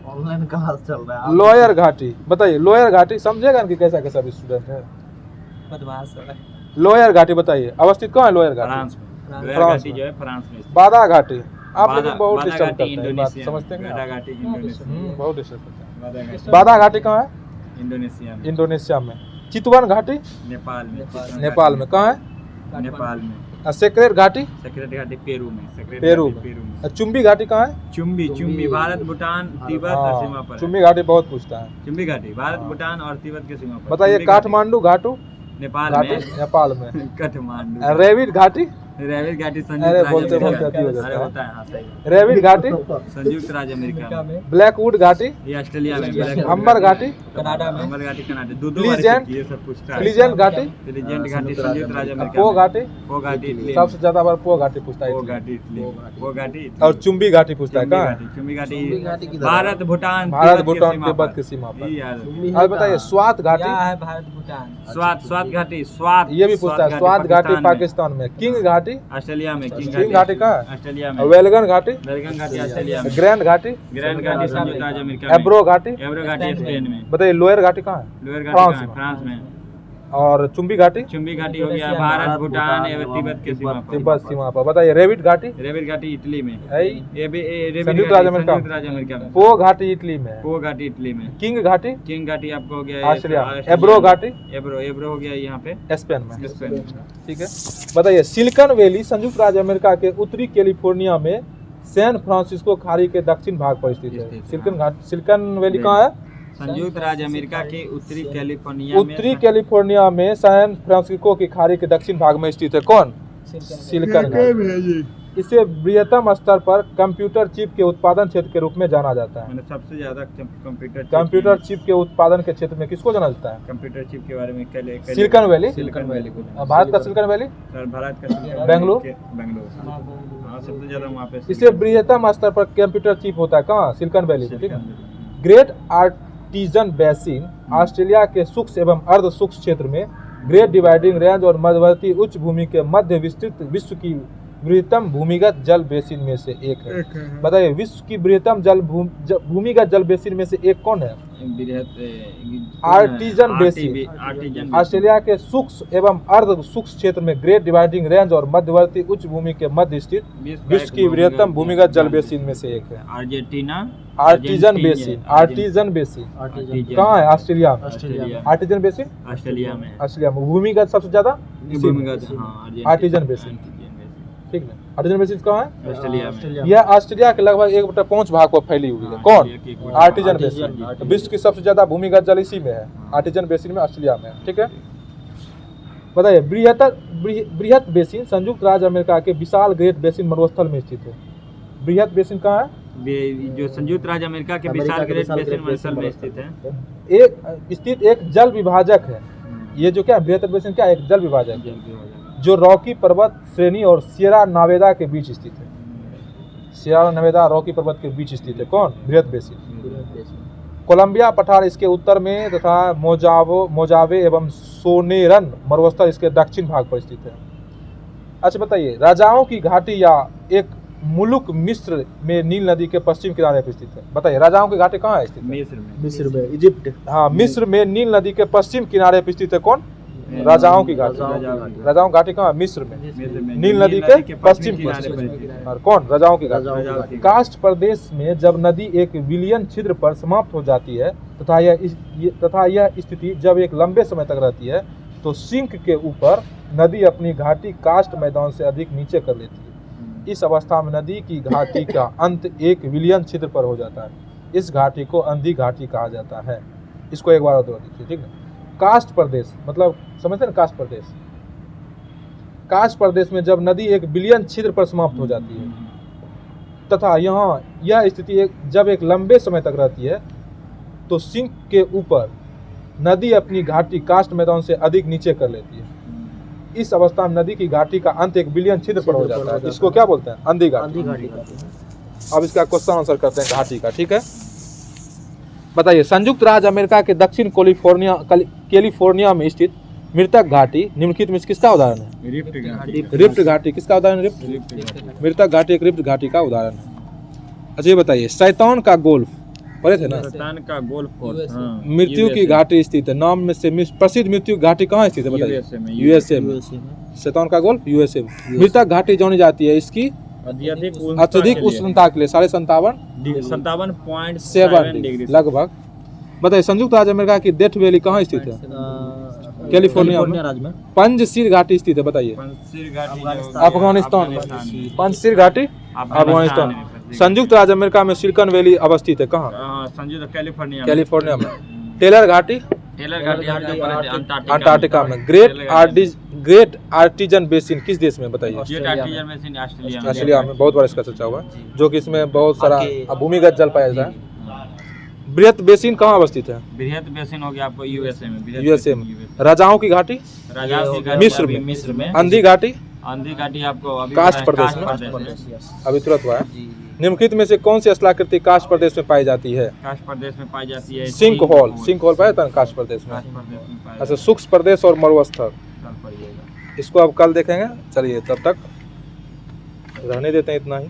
ऑनलाइन क्लास चल रहा है। लोअर घाटी, बताइए लोअर घाटी समझेगा कि कैसा कैसा भी स्टूडेंट है। बदमाश है। लोअर घाटी बताइए, अवस्थित कहाँ है लोअर घाटी? फ्रांस में। फ्रांस लोअर में। घाटी जो है फ्रांस में स्थित। बादा घाटी, आप बादा- लेकिन बहुत बादा डिस्टर्ब घाटी करते हैं, बात इंडोनेशिया में। समझते हैं बादा ना? घाटी इंडोनेशिया में। बहुत डिस्टर्ब करते हैं। बादा घाटी बादा घाटी कहाँ है? इंडोनेशिया में। इंडोनेशिया में। चितवन घाटी नेपाल में। नेपाल में। कहाँ है? नेपाल में। सेक्रेट घाटी सेक्रेट घाटी पेरू में। सेक्रेट पेरू घाटी पेरू में। में। चुम्बी घाटी कहाँ है? चुम्बी भारत भूटान तिब्बत और सीमा पर है। चुम्बी घाटी बहुत पूछता है। चुम्बी घाटी भारत भूटान और तिब्बत के सीमा पर। बताइए चुम्बी घाटी काठमांडू घाटू नेपाल घाटी में। नेपाल में। काठमांडू। रेविड घाटी, रेविड घाटी अरे संयुक्त राज्य बोलते अमेरिका बोलते अति हो में। जाता अरे है। होता है हाँ सही। रेविड घाटी, संयुक्त राज्य अमेरिका में। ब्लैकवुड घाटी, ये ऑस्ट्रेलिया में। अंबर घाटी, कनाडा में। अंबर घाटी कनाडा। दो प्लीजेंट- ये सब पूछता है। प्लीजेंट घाटी, प्लीजेंट घाटी संयुक्त राज्य अमेरिका पो में। घाटी, पो घाटी इटली में। सबसे ज्यादा बार पो घाटी पूछता पो है। घाटी इटली में। पो घाटी इटली और में। चुम्बी घाटी पूछता है। चुम्बी कहाँ? घाटी। चुम्बी घाटी घाटी किधर है? भारत भूटान भारत तिब्बत के भूटान सीमा तिब्बत पर। की सीमा पर। ये याद है। और बताइए स्वात घाटी, क्या है भारत भूटान? स्वात घाटी स्वात ये भी पूछता है। स्वात घाटी पाकिस्तान में। किंग घाटी, ऑस्ट्रेलिया में। किंग घाटी कहाँ है? ऑस्ट्रेलिया में। वेलगन घाटी, वेलगन घाटी ऑस्ट्रेलिया में। ग्रैंड घाटी, ग्रैंड घाटी संयुक्त राज्य अमेरिका में। एब्रो घाटी। एब्रो घाटी स्पेन में। बताइए लोअर घाटी कहाँ है? लोअर घाटी फ्रांस कहाँ है? में। फ्रांस में। और चुम्बी घाटी, चुम्बी घाटी हो गया भारत भूटान एवं तिब्बत के सीमा पर। तिब्बत सीमा पर। बताइए रेविड घाटी, रेविड घाटी इटली में। है ये भी रेविड संयुक्त घाटी राज्य अमेरिका। संयुक्त राज्य अमेरिका में। पो घाटी इटली में। पो घाटी इटली में। किंग घाटी किंग घाटी आपको हो गया ऑस्ट्रेलिया में। ऑस्ट्रेलिया एब्रो में। घाटी एब्रो हो गया यहाँ पे स्पेन में। स्पेन में। ठीक है। बताइए सिलिकॉन वैली संयुक्त राज्य अमेरिका के उत्तरी कैलिफोर्निया में सैन फ्रांसिस्को खाड़ी के दक्षिण भाग पर स्थित है। सिलिकॉन वैली कहाँ है? संयुक्त राज्य अमेरिका के उत्तरी कैलिफोर्निया में। उत्तरी कैलिफोर्निया में सैन फ्रांसिस्को की खाड़ी के दक्षिण भाग में स्थित है। कौन? Silicon valley. इसे बृहत्तम स्तर पर कंप्यूटर चिप के उत्पादन क्षेत्र के रूप में जाना जाता है। मैंने सबसे ज्यादा कंप्यूटर चिप के उत्पादन के क्षेत्र में किसको जाना जाता है? कंप्यूटर चिप के बारे में सिलिकॉन वैली। सिलिकॉन वैली को। भारत का सिलिकॉन वैली सर भारत का सिलिकॉन बेंगलुरु। बेंगलुरु हाँ सबसे ज्यादा वहाँ पे इसे बृहत्तम स्तर पर कंप्यूटर चिप होता है। कहाँ? Silicon valley. ठीक है। ग्रेट आर्टिजन बेसिन ऑस्ट्रेलिया के सूक्ष्म एवं अर्ध सूक्ष्म क्षेत्र में ग्रेट डिवाइडिंग रेंज और मध्यवर्ती उच्च भूमि के मध्य विस्तृत विश्व की बृहत्तम भूमिगत जल बेसिन में से एक है। बताइए विश्व की बृहत्तम भूमिगत जल बेसिन में से एक कौन है? आर्टिजन बेसिन ऑस्ट्रेलिया के सूक्ष्म एवं अर्ध सूक्ष्म क्षेत्र में ग्रेट डिवाइडिंग रेंज और मध्यवर्ती उच्च भूमि के मध्य स्थित विश्व की बृहत्तम भूमिगत जल बेसिन में से एक है। Argentina. Artesian Basin. Artesian Basin कहाँ है? ऑस्ट्रेलिया में। आर्टिजन बेसिन ऑस्ट्रेलिया में। ऑस्ट्रेलिया में भूमिगत सबसे ज्यादा भूमिगत हाँ आर्टिजन बेसिन। ठीक है। आर्टिजन बेसिन कहाँ है? ऑस्ट्रेलिया में। यह ऑस्ट्रेलिया के लगभग 1/5 भाग पर फैली हुई है। कौन? Artesian Basin. विश्व की सबसे ज्यादा भूमिगत जल इसी में है। आर्टिजन बेसिन में ऑस्ट्रेलिया में। ठीक है। बताइए बृहत बेसिन संयुक्त राज्य अमेरिका के विशाल ग्रेट बेसिन मरुस्थल में स्थित है। बृहत बेसिन कहाँ है? जो संयुक्त राज्य अमेरिका के विशाल ग्रेट बेसिन मरुस्थल में स्थित है। एक जल विभाजक है। ये जो क्या बृहत बेसिन क्या है? एक जल विभाजक है जो रॉकी पर्वत श्रेणी और सियरा नेवादा के बीच स्थित है। सियरा नेवादा रॉकी पर्वत के बीच स्थित है। कौन? बृहत बेसिन। कोलंबिया पठार इसके उत्तर में तथा मोजावे एवं सोनेरन मरुस्थल इसके दक्षिण भाग पर स्थित है। अच्छा बताइए राजाओं की घाटी या एक मुल्क मिस्र में नील नदी के पश्चिम किनारे पर स्थित है। बताइए राजाओं की घाटी कहाँ है स्थित? मिस्र में। इजिप्ट। हाँ मिस्र में नील नदी के पश्चिम किनारे पर स्थित है। कौन? राजाओं की घाटी। राजाओं की घाटी कहाँ? मिस्र में नील नदी के पश्चिम किनारे। और कौन? राजाओं की घाटी। कास्ट प्रदेश में जब नदी एक विलियन छिद्र पर समाप्त हो जाती है तथा यह स्थिति जब एक लंबे समय तक रहती है तो सिंक के ऊपर नदी अपनी घाटी कास्ट मैदान से अधिक नीचे कर लेती है। इस अवस्था में नदी की घाटी का अंत एक विलियन छिद्र पर हो जाता है। इस घाटी को अंधी घाटी कहा जाता है। इसको एक बार और देखिए। ठीक है। कास्ट प्रदेश मतलब समझते हैं ना? कास्ट प्रदेश काश प्रदेश में जब नदी 1 बिलियन छिद्र पर समाप्त हो जाती है तथा यहाँ यह स्थिति जब एक लंबे समय तक रहती है तो सिंक के ऊपर नदी अपनी घाटी कास्ट मैदान से अधिक नीचे कर लेती है। इस अवस्था में नदी की घाटी का अंत 1 बिलियन छिद्र पर हो जाता है। इसको क्या बोलते हैं? अंधी घाटी। अब इसका क्वेश्चन आंसर करते हैं घाटी का, ठीक है। बताइए, संयुक्त राज्य अमेरिका के दक्षिण कैलिफोर्निया में स्थित मृतक घाटी निम्नलिखित में किसका उदाहरण है? रिफ्ट घाटी। किसका उदाहरण? रिफ्ट। मृतक घाटी एक रिफ्ट घाटी का उदाहरण है। अच्छा ये बताइए, शैतान का गोल्फ पढ़े थे ना? शैतान का गोल्फ कोर्स, हाँ, मृत्यु की घाटी स्थित है। नाम में से प्रसिद्ध मृत्यु घाटी कहाँ स्थित है बताइए? यूएसए में। शैतान का गोल्फ यूएसए में। मृतक घाटी जानी जाती है इसकी अत्यधिक उष्णता के लिए 57.7 डिग्री लगभग। बताइए, संयुक्त राज्य अमेरिका की डेथ वैली कहाँ स्थित है? कैलिफोर्निया में। पंजशीर घाटी स्थित है, बताइए। अफगानिस्तान। पंजशीर घाटी अफगानिस्तान। संयुक्त राज्य अमेरिका में सिलिकॉन वैली अवस्थित है, कहाँ? संयुक्त कैलिफोर्निया में। टेलर घाटी अंटार्कटिका में। ग्रेट आर्टिजन बेसिन किस देश में बताइए? ऑस्ट्रेलिया में। बहुत बार इसका चर्चा हुआ है, जो कि इसमें बहुत सारा भूमिगत जल पाया जाता है। बृहत बेसिन कहाँ अवस्थित है? बृहत बेसिन हो गया आपको यूएसए में। राजाओं की घाटी मिस्र में। अंधी घाटी आपको कास्ट प्रदेश में अभी तुरंत हुआ है। निम्नलिखित में से कौन सी स्थलाकृति कास्ट प्रदेश में पाई जाती है? कास्ट प्रदेश में पाई जाती है सिंक होल पाया था कास्ट प्रदेश में। अच्छा, शुष्क प्रदेश और मरुस्थल, इसको अब कल देखेंगे। चलिए तब तक रहने देते हैं इतना ही।